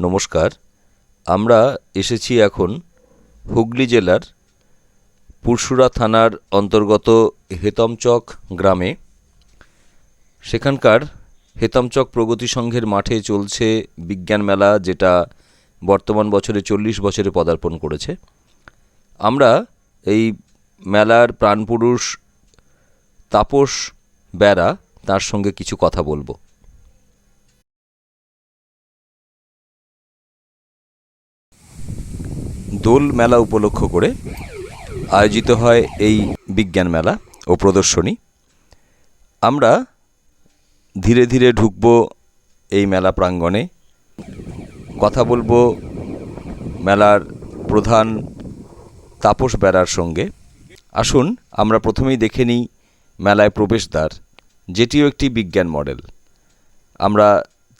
নমস্কার। আমরা এসেছি এখন হুগলি জেলার পুরসুরা থানার অন্তর্গত হেতমচক গ্রামে। সেখানকার হেতমচক প্রগতি সংঘের মাঠে চলছে বিজ্ঞান মেলা, যেটা বর্তমান বছরে 40 বছরে পদার্পণ করেছে। আমরা এই মেলার প্রাণপুরুষ তাপস বেরা, তার সঙ্গে কিছু কথা বলবো। দোল মেলা উপলক্ষ করে আয়োজিত হয় এই বিজ্ঞান মেলা ও প্রদর্শনী। আমরা ধীরে ধীরে ঢুকব এই মেলা প্রাঙ্গণে, কথা বলবো মেলার প্রধান তাপস বেরার সঙ্গে। আসুন আমরা প্রথমেই দেখে নিই মেলায় প্রবেশদ্বার, যেটিও একটি বিজ্ঞান মডেল। আমরা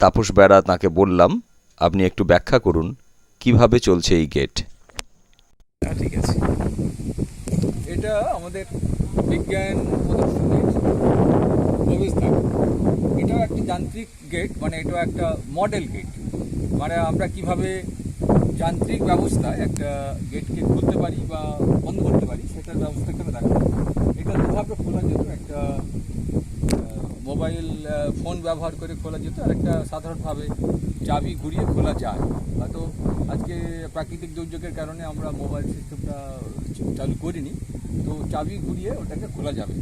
তাপস বেরা তাঁকে বললাম, আপনি একটু ব্যাখ্যা করুন কিভাবে চলছে এই গেট। ঠিক আছে, এটা আমাদের বিজ্ঞান প্রদর্শনীর প্রবেশদ্বার। এটাও একটি যান্ত্রিক গেট, মানে এটা একটা মডেল গেট। মানে আমরা কিভাবে যান্ত্রিক ব্যবস্থায় একটা গেটকে খুলতে পারি বা বন্ধ করতে পারি, সেটার ব্যবস্থা এখানে দেখা। এটা দুভাবে খোলা যেত, একটা মোবাইল ফোন ব্যবহার করে খোলা যেত, আর একটা সাধারণভাবে চাবি ঘুরিয়ে খোলা যায়। হয়তো আজকে প্রাকৃতিক দুর্যোগের কারণে আমরা মোবাইল সিস্টেমটা চালু করিনি, তো চাবি ঘুরিয়ে ওটাকে খোলা যাবে।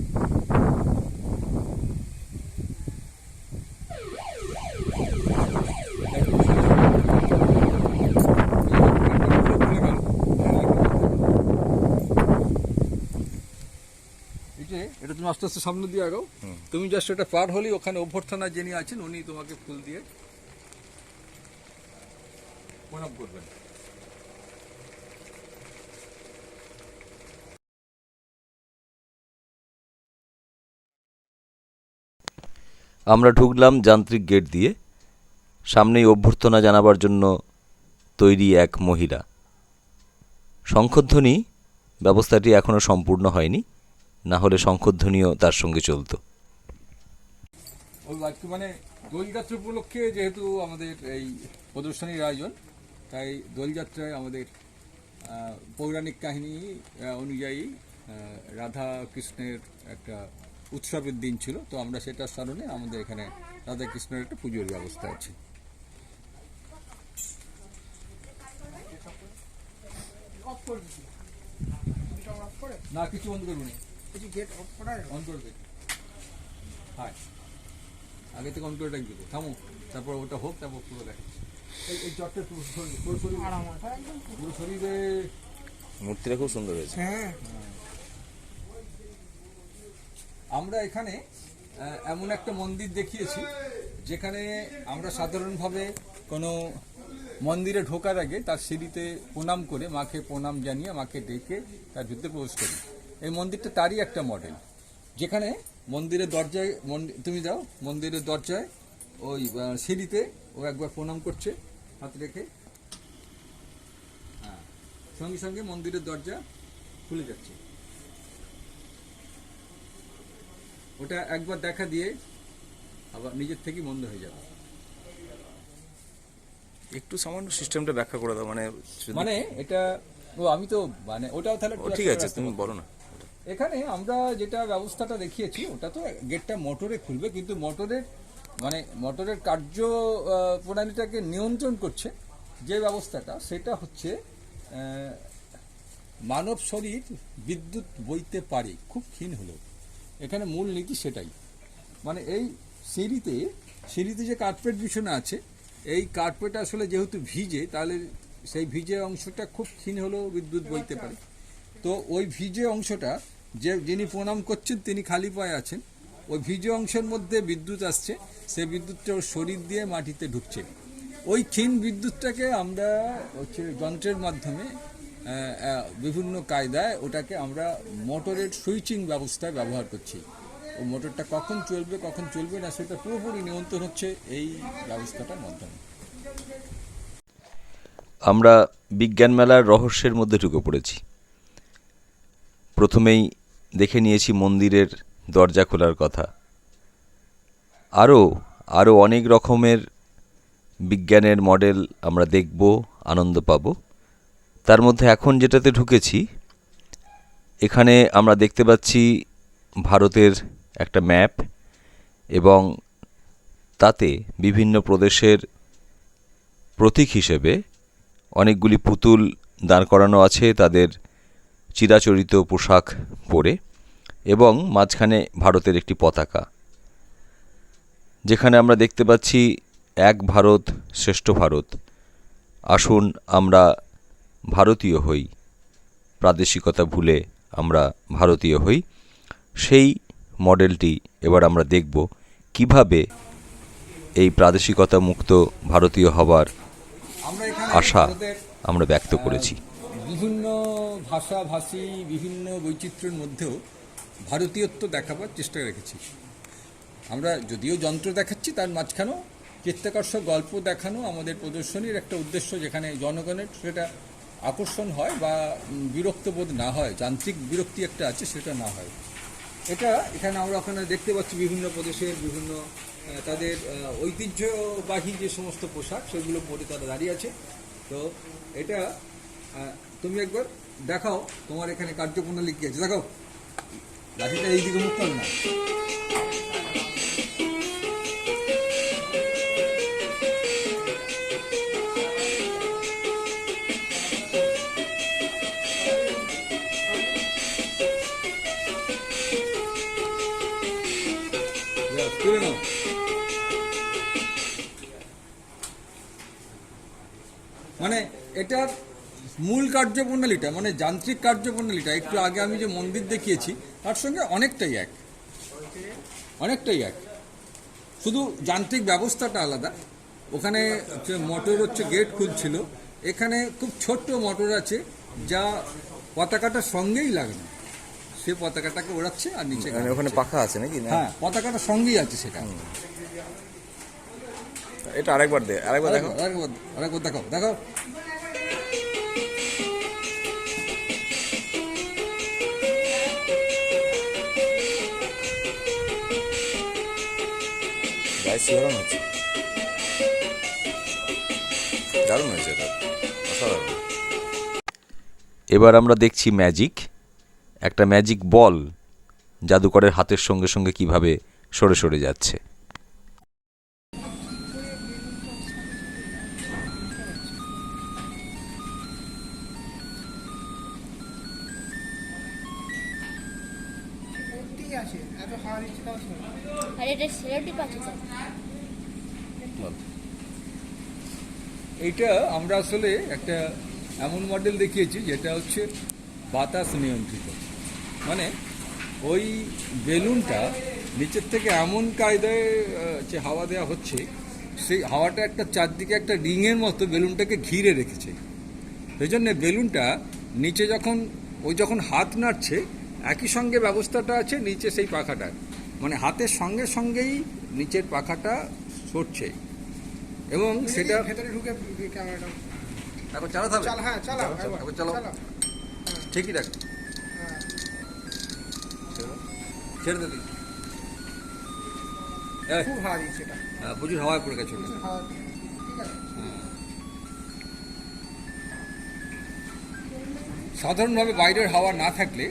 এটা তুমি আস্তে আস্তে সামনে দিয়ে আগাও। তুমি জাস্ট এটা পার হলেই ওখানে অভ্যর্থনা যিনি আছেন উনি তোমাকে ফুল দিয়ে প্রণাম করবেন। আমরা ঢুকলাম যান্ত্রিক গেট দিয়ে। সামনেই অভ্যর্থনা জানাবার জন্য তৈরি এক মহিলা। শঙ্খধ্বনি ব্যবস্থাটি এখনও সম্পূর্ণ হয়নি, না হলে শঙ্খধ্বনিও তার সঙ্গে চলতো। ওই মানে দোলযাত্রা উপলক্ষে যেহেতু আমাদের এই প্রদর্শনীর আয়োজন, তাই দোলযাত্রায় আমাদের পৌরাণিক কাহিনী অনুযায়ী রাধা কৃষ্ণের একটা উৎসবের দিন ছিল, তো আমরা সেটার স্মরণে আমাদের এখানে রাধা কৃষ্ণের একটা পুজোর ব্যবস্থা আছে। না, কিছু বন্ধ করবো না, অন করবে। হ্যাঁ, আগে থেকে অন করে রাখবে, থামো, তারপর ওটা হোক, তারপর পুরো দেখাচ্ছি। এই চটটা পুরো শরীরে মূর্তিটা খুব সুন্দর হয়েছে। হ্যাঁ, আমরা এখানে এমন একটা মন্দির দেখিয়েছি যেখানে আমরা সাধারণভাবে কোনো মন্দিরে ঢোকার আগে তার সিঁড়িতে প্রণাম করে, মাকে প্রণাম জানিয়ে, মাকে ডেকে তার ভিতরে প্রবেশ করি। এই মন্দিরটা তারই একটা মডেল, যেখানে মন্দিরের দরজায়, তুমি যাও মন্দিরের দরজায় ওই সিঁড়িতে ও একবার প্রণাম করছে হাত রেখে, হ্যাঁ, সঙ্গে সঙ্গে মন্দিরের দরজা খুলে যাচ্ছে। ওটা একবার দেখা দিয়ে আবার নিজের থেকেই বন্ধ হয়ে যাবে। একটু সামান্য সিস্টেমটা ব্যাখ্যা করে দাও, মানে এটা আমি তো মানে ওটাও তাহলে ঠিক আছে, তুমি বলো না। এখানে আমরা যেটা ব্যবস্থাটা দেখিয়েছি, ওটা তো গেটটা মোটরে খুলবে, কিন্তু মোটরের কার্য প্রণালীটাকে নিয়ন্ত্রণ করছে যে ব্যবস্থাটা, সেটা হচ্ছে মানব শরীর বিদ্যুৎ বইতে পারে খুব ক্ষীণ হলেও। এখানে মূল নীতি সেটাই। মানে এই সিঁড়িতে যে কার্পেট বিছানো আছে, এই কার্পেট আসলে যেহেতু ভিজে, তাহলে সেই ভিজে অংশটা খুব ক্ষীণ হলেও বিদ্যুৎ বইতে পারে। তো ওই ভিজে অংশটা, যিনি প্রণাম করছেন তিনি খালি পায়ে আছেন, ওই ভিজে অংশের মধ্যে বিদ্যুৎ আসছে, সেই বিদ্যুৎটা ওর শরীর দিয়ে মাটিতে ঢুকছে। ওই ক্ষীণ বিদ্যুৎটাকে আমরা যন্ত্রের মাধ্যমে বিভিন্ন কায়দায় ওটাকে আমরা মোটরের সুইচিং ব্যবস্থায় ব্যবহার করছি। ও মোটরটা কখন চলবে কখন চলবে না সেটা পুরোপুরি নিয়ন্ত্রণ হচ্ছে এই ব্যবস্থাটার মাধ্যমে। আমরা বিজ্ঞান মেলার রহস্যের মধ্যে ঢুকে পড়েছি। প্রথমেই দেখে নিয়েছি মন্দিরের দরজা খোলার কথা। আরও অনেক রকমের বিজ্ঞানের মডেল আমরা দেখব, আনন্দ পাব। তার মধ্যে এখন যেটাতে ঢুকেছি, এখানে আমরা দেখতে পাচ্ছি ভারতের একটা ম্যাপ এবং তাতে বিভিন্ন প্রদেশের প্রতীক হিসেবে অনেকগুলি পুতুল দাঁড় করানো আছে তাদের চিরাচরিত পোশাক পরে, এবং মাঝখানে ভারতের একটি পতাকা, যেখানে আমরা দেখতে পাচ্ছি এক ভারত শ্রেষ্ঠ ভারত। আসুন আমরা ভারতীয় হই, প্রাদেশিকতা ভুলে আমরা ভারতীয় হই। সেই মডেলটি এবার আমরা দেখব কিভাবে এই প্রাদেশিকতা মুক্ত ভারতীয় হবার আমরা এখানে আশা ভারতের আমরা ব্যক্ত করেছি। বিভিন্ন ভাষাভাষী বিভিন্ন বৈচিত্র্যের মধ্যেও ভারতীয়ত্ব দেখাবার চেষ্টা রেখেছি। আমরা যদিও যন্ত্র দেখাচ্ছি, তার মাঝখানেও চিত্তাকর্ষক গল্প দেখানো আমাদের প্রদর্শনীর একটা উদ্দেশ্য, যেখানে জনগণের সেটা আকর্ষণ হয় বা বিরক্ত বোধ না হয়, যান্ত্রিক বিরক্তি একটা আছে সেটা না হয়। এটা এখানে আমরা ওখানে দেখতে পাচ্ছি বিভিন্ন প্রদেশের বিভিন্ন তাদের ঐতিহ্যবাহী যে সমস্ত পোশাক সেগুলো পরে তারা দাঁড়িয়ে আছে। তো এটা তুমি একবার দেখাও তোমার এখানে কার্যপ্রণালী কি আছে, দেখাও। লাঠিটা এই দিকে মুখ করো না। তুলে নাও। মানে এটার মূল কার্যপ্রণালীটা, মানে যান্ত্রিক কার্যপ্রণালীটা একটু আগে আমি যে মন্দির দেখিয়েছি তার সঙ্গে অনেকটাই এক, অনেকটাই এক, শুধু যান্ত্রিক ব্যবস্থাটা আলাদা। ওখানে মোটর হচ্ছে গেট খুলছিল, এখানে খুব ছোট্ট মোটর আছে যা পতাকাটার সঙ্গেই লাগানো, সে পতাকাটাকে ওড়াচ্ছে আর নিচে ওখানে পাখা আছে নাকি? হ্যাঁ, পতাকাটার সঙ্গেই আছে সেটা। এটা আরেকবার দেখো। আরেকবার দেখাও, দেখাও। শিহরণ হচ্ছে, দারুণ হয়েছে এটা, অসাধারণ। এবার আমরা দেখছি ম্যাজিক, একটা ম্যাজিক বল জাদুকরের হাতের সঙ্গে সঙ্গে কিভাবে সরে সরে যাচ্ছে। এইটা আমরা আসলে একটা এমন মডেল দেখিয়েছি যেটা হচ্ছে বাতাস নিয়ন্ত্রিত। মানে ওই বেলুনটা নিচের থেকে এমন কায়দায় যে হাওয়া দেওয়া হচ্ছে, সেই হাওয়াটা একটা চারদিকে একটা রিংয়ের মতো বেলুনটাকে ঘিরে রেখেছে। সেই জন্যে বেলুনটা নিচে যখন হাত নাড়ছে, একই সঙ্গে ব্যবস্থাটা আছে নিচে সেই পাখাটার, মানে হাতের সঙ্গে সঙ্গেই নিচের পাখাটা সরছে এবং সেটা ভেতরে ঢুকে ক্যামেরাটা এখন চালাতে হবে। হ্যাঁ চালাও, এখন চালাও, ঠিকই রাখ, ছেড়ে দে তুই। খুব হাওয়া দিচ্ছে এটা, প্রচুর হাওয়ায় পড়ে গেছে। প্রচুর হাওয়া দিচ্ছে। ঠিক আছে, সাধারণভাবে বাইরের হাওয়া না থাকলে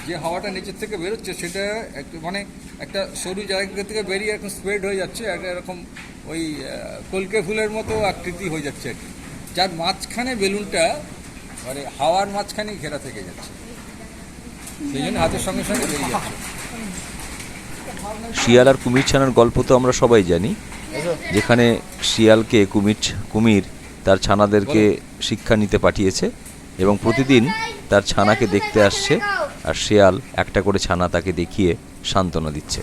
যে হাওয়াটা নিচের থেকে বেরোচ্ছে সেটা একটু মানে একটা সরু জায়গা থেকে বেরিয়ে এখন স্প্রেড হয়ে যাচ্ছে, একটা এরকম ওই কলকে ফুলের মতো আকৃতি হয়ে যাচ্ছে আর কি, যার মাঝখানে বেলুনটা মানে হাওয়ার মাঝখানেই ঘেরা থেকে যাচ্ছে, সেই জন্য হাতের সঙ্গে সঙ্গে বেরিয়ে যাচ্ছে। শিয়াল আর কুমির ছানার গল্প তো আমরা সবাই জানি, যেখানে শিয়ালকে কুমির তার ছানাদেরকে শিক্ষা নিতে পাঠিয়েছে এবং প্রতিদিন তার ছানাকে দেখতে আসছে, আর শিয়াল একটা করে ছানা তাকে দেখিয়ে সান্ত্বনা দিচ্ছে।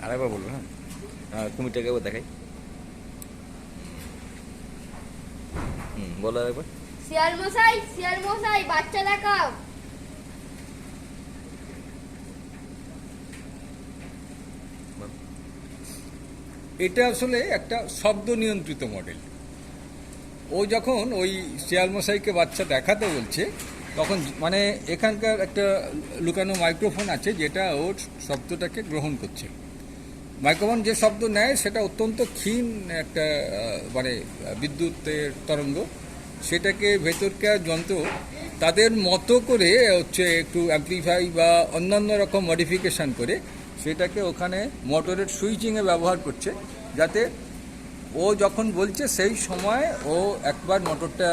আরেকবার বলবো। হ্যাঁ, কুমিরটাকে একবার দেখাই। বলো আরেকবার। শিয়াল মশাই বাচ্চা দেখাও। এটা আসলে একটা শব্দ নিয়ন্ত্রিত মডেল। ও যখন ওই শিয়াল মশাইকে বাচ্চা দেখাতে বলছে, তখন মানে এখানকার একটা লুকানো মাইক্রোফোন আছে যেটা ওর শব্দটাকে গ্রহণ করছে। মাইক্রোফোন যে শব্দ নেয় সেটা অত্যন্ত ক্ষীণ একটা মানে বিদ্যুতের তরঙ্গ, সেটাকে ভেতরকার যন্ত্র তাদের মতো করে হচ্ছে একটু অ্যাম্প্লিফাই বা অন্যান্য রকম মডিফিকেশান করে সেটাকে ওখানে মোটরের সুইচিংয়ে ব্যবহার করছে, যাতে ও যখন বলছে সেই সময় ও একবার মোটরটা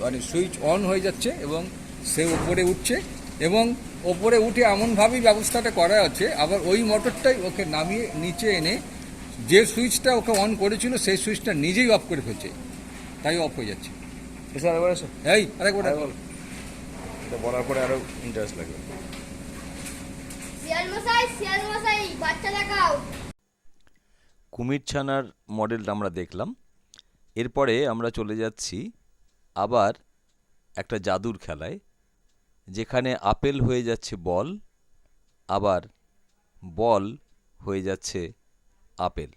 মানে সুইচ অন হয়ে যাচ্ছে এবং সে ওপরে উঠছে, এবং ওপরে উঠে এমনভাবেই ব্যবস্থাটা করা আছে আবার ওই মোটরটাই ওকে নামিয়ে নিচে এনে যে সুইচটা ওকে অন করেছিল সেই সুইচটা নিজেই অফ করে ফেলছে, তাই অফ হয়ে যাচ্ছে। এসে আরেকবার এসো, এই আরেকবার আরেকবার বলো। এটা বলার পরে আরো ইন্টারেস্ট লাগবে। শিয়াল মশাই বাচ্চা দেখাও। কুমির ছানার মডেলটা আমরা দেখলাম। এরপরে আমরা চলে যাচ্ছি আবার একটা জাদুর খেলায়, যেখানে আপেল হয়ে যাচ্ছে বল, আবার বল হয়ে যাচ্ছে আপেল।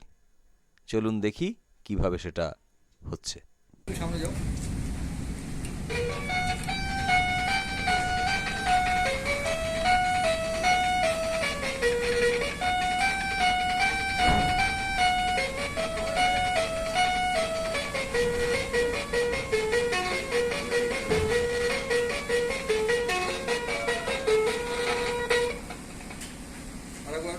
চলুন দেখি কিভাবে সেটা হচ্ছে। সামনে যাও। আরেকবার।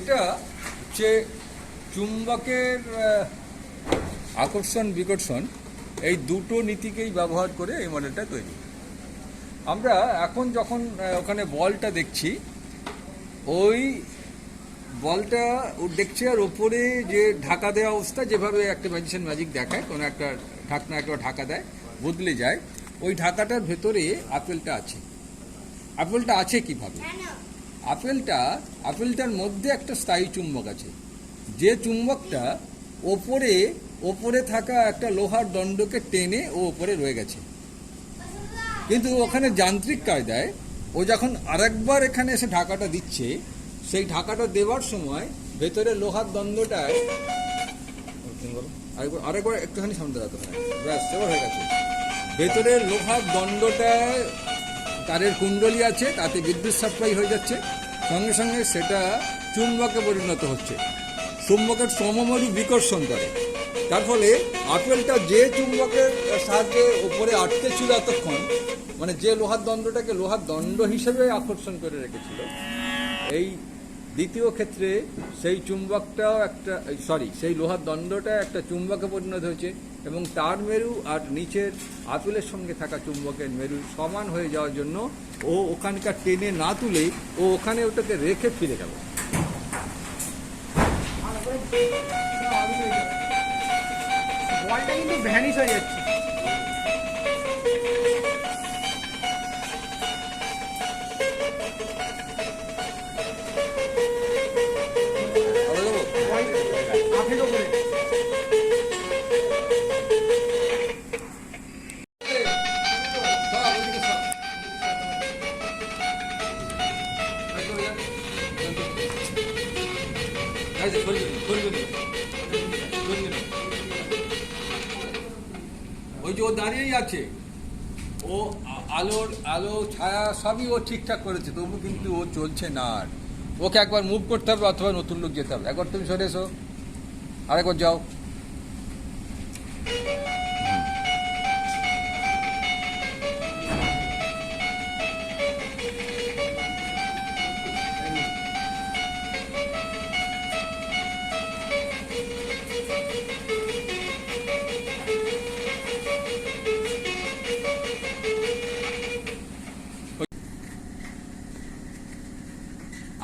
এটা হচ্ছে চুম্বকের আকর্ষণ বিকর্ষণ এই দুটো নীতিকেই ব্যবহার করে এই মডেলটা তৈরি। আমরা এখন যখন ওখানে বলটা দেখছি, ওই বলটা ও দেখছে আর ওপরে যে ঢাকা দেওয়া অবস্থা, যেভাবে একটা ম্যাজিশিয়ান ম্যাজিক দেখায়, কোনো একটা ঢাকনা একটা ঢাকা দেয়, বদলে যায়, ওই ঢাকাটার ভেতরে আপেলটা আছে। আপেলটা আছে কিভাবে? আপেলটার মধ্যে একটা স্থায়ী চুম্বক আছে, যে চুম্বকটা ওপরে থাকা একটা লোহার দণ্ডকে টেনে ও ওপরে রয়ে গেছে। কিন্তু ওখানে যান্ত্রিক কায়দায় ও যখন আরেকবার এখানে এসে ঢাকাটা দিচ্ছে, সেই ঢাকাটা দেওয়ার সময় ভেতরে লোহার দণ্ডটায় আরেকবার একটুখানি সামনে রাখতে হয়, ব্যাস এবার হয়ে গেছে। ভেতরে লোহার দণ্ডটায় তারের কুণ্ডলী আছে, তাতে বিদ্যুৎ সাপ্লাই হয়ে যাচ্ছে, সঙ্গে সঙ্গে সেটা চুম্বকে পরিণত হচ্ছে, চুম্বকের সমমরু বিকর্ষণ করে। তার ফলে আপেলটা যে চুম্বকের সাহায্যে ওপরে আটকে ছিল এতক্ষণ, মানে যে লোহার দণ্ডটাকে লোহার দণ্ড হিসেবে আকর্ষণ করে রেখেছিল, এই দ্বিতীয় ক্ষেত্রে সেই চুম্বকটাও সেই লোহার দণ্ডটা একটা চুম্বকে পরিণত হয়েছে, এবং তার মেরু আর নিচের আপেলের সঙ্গে থাকা চুম্বকের মেরু সমান হয়ে যাওয়ার জন্য ও ওখানকার টেনে না তুলেই ও ওখানে ওটাকে রেখে ফিরে গেল। বলটা কিন্তু ভ্যানিশ হয়ে যাচ্ছে। আপেল ওপরে ওই যে ও দাঁড়িয়েই আছে, ও আলো ছায়া সবই ও ঠিকঠাক করেছে, তবু কিন্তু ও চলছে না। আর ওকে একবার মুভ করতে হবে অথবা নতুন লোক যেতে হবে। একবার তুমি সরে এসো, আরেকবার যাও।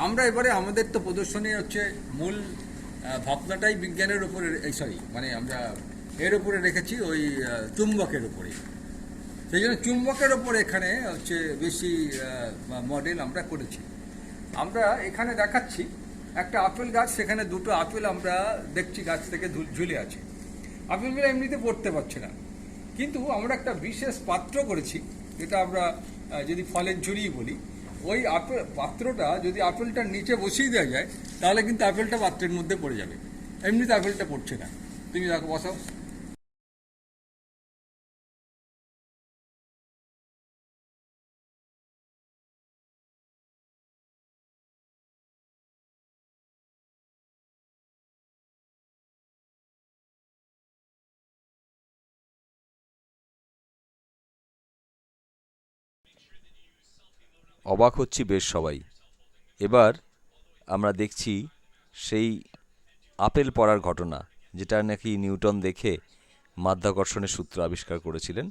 আমরা এবারে আমাদের তো প্রদর্শনী হচ্ছে মূল ভাবনাটাই বিজ্ঞানের উপরে, মানে আমরা এর উপরে রেখেছি, ওই চুম্বকের উপরে। সেই জন্য চুম্বকের ওপরে এখানে হচ্ছে বেশি মডেল আমরা করেছি। আমরা এখানে দেখাচ্ছি একটা আপেল গাছ, সেখানে দুটো আপেল আমরা দেখছি গাছ থেকে ঝুলে আছে। আপেলগুলো এমনিতে পড়তে পারছে না, কিন্তু আমরা একটা বিশেষ পাত্র করেছি, যেটা আমরা যদি ফলের ঝুড়ি বলি, ওই আপেল পাত্রটা যদি আপেলটার নিচে বসিয়ে দেওয়া যায়, তাহলে কিন্তু আপেলটা পাত্রের মধ্যে পড়ে যাবে। এমনিতে আপেলটা পড়ছে না। তুমি দেখো, বসাও। অবাক হচ্ছি বেশ সবাই। এবার আমরা দেখছি সেই আপেল পড়ার ঘটনা, যেটা নাকি নিউটন দেখে মাধ্যাকর্ষণের সূত্র আবিষ্কার করেছিলেন,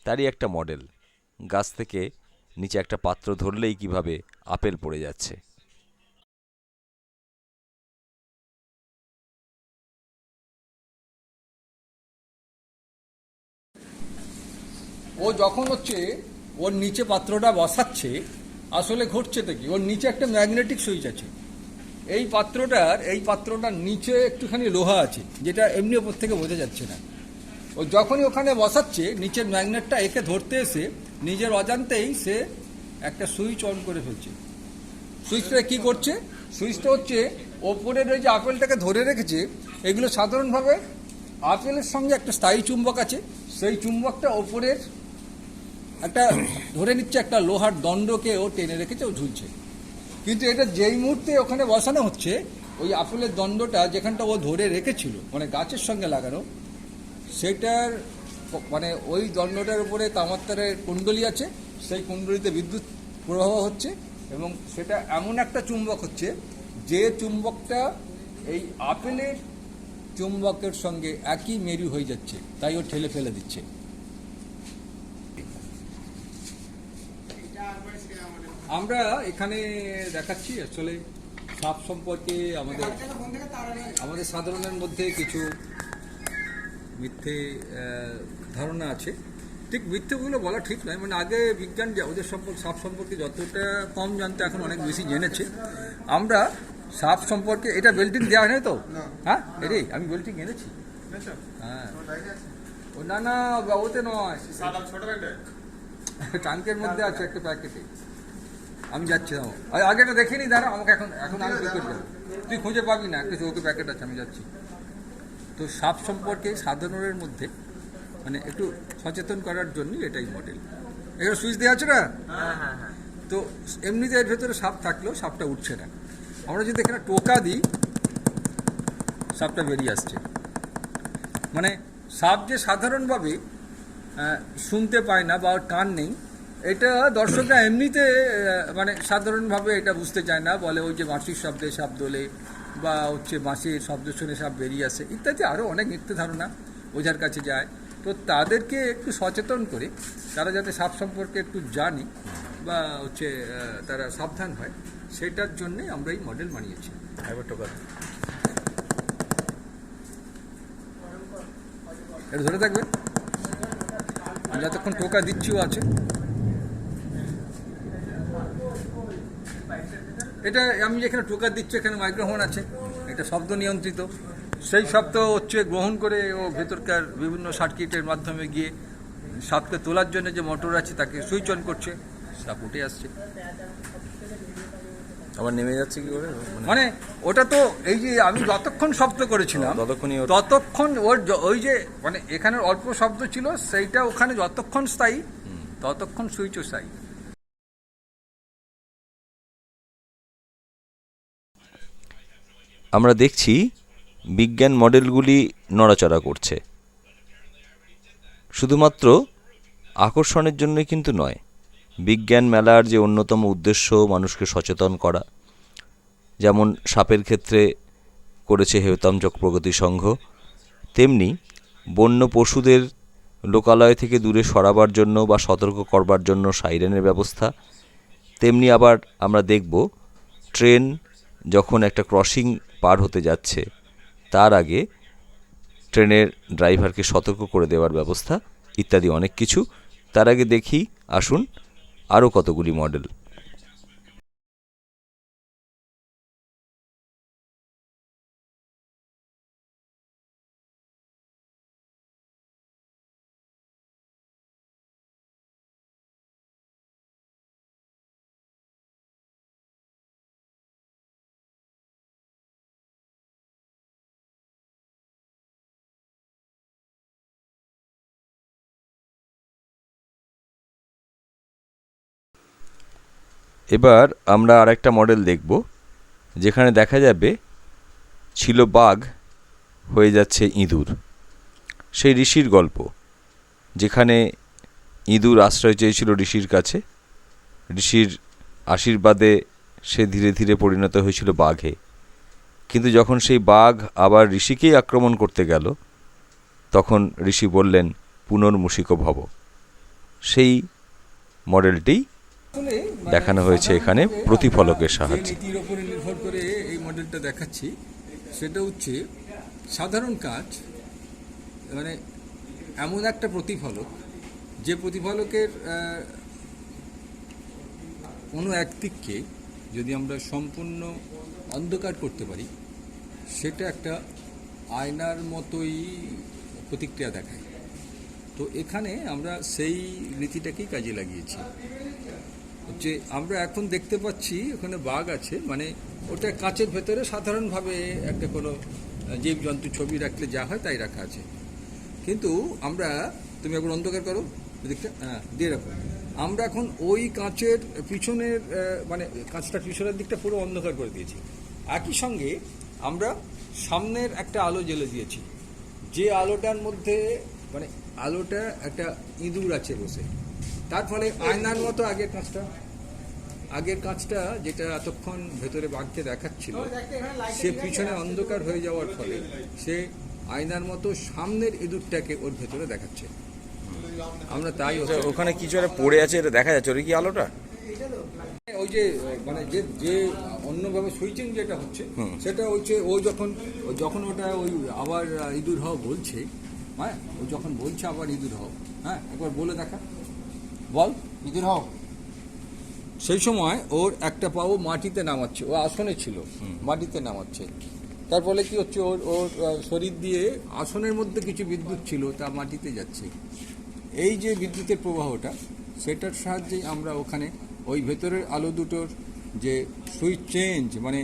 তারই একটা মডেল। গাছ থেকে নিচে একটা পাত্র ধরলেই কিভাবে আপেল পড়ে যাচ্ছে। ও যখন ওর নিচে পাত্রটা বসাচ্ছে, আসলে ঘটছেটা কি, ওর নিচে একটা ম্যাগনেটিক সুইচ আছে। এই পাত্রটার নিচে একটুখানি লোহা আছে, যেটা এমনি ওপর থেকে বোঝা যাচ্ছে না। ও যখনই ওখানে বসাচ্ছে, নিচের ম্যাগনেটটা একে ধরতে এসে নিজের অজান্তেই সে একটা সুইচ অন করে ফেলছে। সুইচটা কি করছে? সুইচটা ওপরের ওই যে আপেলটাকে ধরে রেখেছে। এগুলো সাধারণভাবে আপেলের সঙ্গে একটা স্থায়ী চুম্বক আছে, সেই চুম্বকটা ওপরের একটা ধরে নিচ্ছে, একটা লোহার দণ্ডকে ও টেনে রেখেছে, ও ঝুলছে। কিন্তু এটা যেই মুহূর্তে ওখানে বসানো হচ্ছে, ওই আপেলের দণ্ডটা যেখানটা ও ধরে রেখেছিল, মানে গাছের সঙ্গে লাগানো, সেটার মানে ওই দণ্ডটার উপরে তামাত্তারের কুণ্ডলী আছে, সেই কুণ্ডলীতে বিদ্যুৎ প্রবাহ হচ্ছে, এবং সেটা এমন একটা চুম্বক হচ্ছে, যে চুম্বকটা এই আপেলের চুম্বকের সঙ্গে একই মেরু হয়ে যাচ্ছে, তাই ও ঠেলে ফেলে দিচ্ছে। আমরা এখানে দেখাচ্ছি আসলে সাপ সম্পর্কে আমাদের সাধারণের মধ্যে কিছু মিথ্যে ধারণা আছে। ঠিক মিথ্যেগুলো বলা ঠিক নয়, মানে আগে বিজ্ঞান ওদের সাপ সম্পর্কে যতটা কম জানতো, এখন অনেক বেশি জেনেছে। আমরা সাপ সম্পর্কে, এটা বেল্টিং দেওয়া হয় না তো? হ্যাঁ, এরে আমি বেল্টিং এনেছি। হ্যাঁ, ও না না, ওতে নয়, ট্যাঙ্কের মধ্যে আছে একটা প্যাকেটে। আমি যাচ্ছি, আগেটা দেখিনি, দাঁড়া, আমাকে এখন আমি কি করে যাবো? তুই খুঁজে পাবি না, একটা চৌকি প্যাকেট আছে, আমি যাচ্ছি। তো সাপ সম্পর্কে সাধারণের মধ্যে মানে একটু সচেতন করার জন্য এটাই মডেল। এখানে সুইচ দেওয়া আছে না? তো এমনিতে এর ভেতরে সাপ থাকলেও সাপটা উঠছে না। আমরা যদি এখানে টোকা দিই, সাপটা বেরিয়ে আসছে। মানে সাপ যে সাধারণভাবে শুনতে পায় না বা কান নেই, এটা দর্শকরা এমনিতে মানে সাধারণভাবে এটা বুঝতে চায় না, বলে ওই যে বাঁশির শব্দে সাপ দোলে, বা বাঁশির শব্দ শুনে সাপ বেরিয়ে আসে, ইত্যাদি আরও অনেক মিথ্যে ধারণা ওঝার কাছে যায়। তো তাদেরকে একটু সচেতন করে তারা যাতে সাপ সম্পর্কে একটু জানে বা তারা সাবধান হয়, সেটার জন্যে আমরা এই মডেল বানিয়েছি। একবার টোকা এটা ধরে থাকবে, যতক্ষণ টোকা দিচ্ছিও আছে। এটা আমি যেখানে টোকা দিচ্ছি, এখানে মাইক্রোফোন আছে, এটা শব্দ নিয়ন্ত্রিত। সেই শব্দ গ্রহণ করে ও ভেতরকার বিভিন্ন সার্কিটের মাধ্যমে গিয়ে সাপকে তোলার জন্য যে মোটর আছে, তাকে সুইচ অন করছে, সাপ উঠে আসছে। আবার নেমে যাচ্ছে কি করে? মানে ওটা তো এই যে আমি যতক্ষণ শব্দ করেছিলাম, ততক্ষণ ওই যে মানে এখানে অল্প শব্দ ছিল, সেইটা ওখানে যতক্ষণ স্থায়ী, ততক্ষণ সুইচও স্থায়ী। আমরা দেখছি বিজ্ঞান মডেলগুলি নড়াচড়া করছে, শুধুমাত্র আকর্ষণের জন্যই কিন্তু নয়। বিজ্ঞান মেলার যে অন্যতম উদ্দেশ্য মানুষকে সচেতন করা, যেমন সাপের ক্ষেত্রে করেছে হেয়তমচক প্রগতি সংঘ, তেমনি বন্য পশুদের লোকালয় থেকে দূরে সরাবার জন্য বা সতর্ক করবার জন্য সাইরেনের ব্যবস্থা। তেমনি আবার আমরা দেখব ট্রেন যখন একটা ক্রসিং পার হতে যাচ্ছে, তার আগে ট্রেনের ড্রাইভারকে সতর্ক করে দেওয়ার ব্যবস্থা, ইত্যাদি অনেক কিছু। তার আগে দেখি, আসুন আরও কতগুলি মডেল। এবার আমরা আরেকটা মডেল দেখব, যেখানে দেখা যাবে ছিল বাঘ, হয়ে যাচ্ছে ইঁদুর। সেই ঋষির গল্প, যেখানে ইঁদুর আশ্রয় চেয়েছিল ঋষির কাছে। ঋষির আশীর্বাদে সে ধীরে ধীরে পরিণত হয়েছিল বাঘে। কিন্তু যখন সেই বাঘ আবার ঋষিকেই আক্রমণ করতে গেল, তখন ঋষি বললেন পুনর্মূষিকো ভব। সেই মডেলটি আসলে দেখানো হয়েছে এখানে সাধারণভাবে প্রতিফলকের আমরা সাহায্যে। যে নীতির উপরে নির্ভর করে এই মডেলটা দেখাচ্ছি, সেটা হচ্ছে সাধারণ কাজ, মানে এমন একটা প্রতিফলক, যে প্রতিফলকের কোনো এক দিককে যদি আমরা সম্পূর্ণ অন্ধকার করতে পারি, সেটা একটা আয়নার মতোই প্রতিক্রিয়া দেখায়। তো এখানে আমরা সেই নীতিটাকেই কাজে লাগিয়েছি। যে আমরা এখন দেখতে পাচ্ছি ওখানে বাঘ আছে, মানে ওটা কাঁচের ভেতরে সাধারণভাবে একটা কোনো জীবজন্তু ছবি রাখলে যা হয় তাই রাখা আছে। কিন্তু আমরা, তুমি একবার অন্ধকার করো দিকটা, হ্যাঁ দিয়ে রাখো। আমরা এখন ওই কাঁচের পিছনের মানে কাঁচটা পিছনের দিকটা পুরো অন্ধকার করে দিয়েছি। একই সঙ্গে আমরা সামনের একটা আলো জ্বেলে দিয়েছি, যে আলোটার মধ্যে মানে আলোটা একটা ইঁদুর আছে বসে। তার ফলে আয়নার মতো আগের কাঁচটা যেটা এতক্ষণ ভেতরে বাঘকে দেখাচ্ছিল, সে পিছনে অন্ধকার হয়ে যাওয়ার ফলে সে আয়নার মতো সামনের ইঁদুরটাকে ওর ভেতরে দেখাচ্ছে। আমরা তাই ওখানে কিছু একটা পড়ে আছে, এটা দেখা যাচ্ছে, ওটা কি আলোটা? ওই যে মানে যে অন্যভাবে সুইচিং যেটা হচ্ছে, সেটা হচ্ছে ও যখন ওটা ওই আবার ইঁদুর হও বলছে, হ্যাঁ ও যখন বলছে আবার ইঁদুর হও, হ্যাঁ একবার বলে দেখা, বল ইঁদুর হও। সেই সময় ওর একটা পাও মাটিতে নামাচ্ছে, ও আসনে ছিল মাটিতে নামাচ্ছে। তার ফলে কি হচ্ছে, ওর শরীর দিয়ে আসনের মধ্যে কিছু বিদ্যুৎ ছিল তা মাটিতে যাচ্ছে। এই যে বিদ্যুতের প্রবাহটা, সেটার সাহায্যে আমরা ওখানে ওই ভেতরের আলো দুটোর যে সুইচ চেঞ্জ, মানে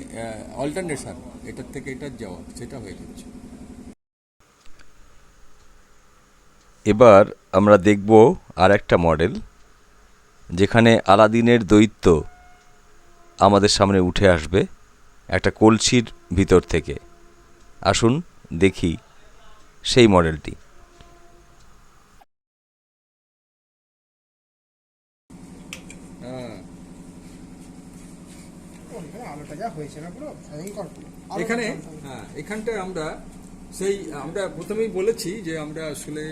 অল্টারনেশন, এটার থেকে এটার যাওয়া, সেটা হয়ে যাচ্ছে। এবার আমরা দেখব আর একটা মডেল, যেখানে আলাদিনের দৈত্য আমাদের সামনে উঠে আসবে একটা কলসির ভিতর থেকে। আসুন দেখি সেই মডেলটি। হ্যাঁ, আলোটা যা হয়েছে না পুরো ভয়ঙ্কর পুরো। এখানে হ্যাঁ এখানটায় আমরা প্রথমেই বলেছি যে আমরা আসলে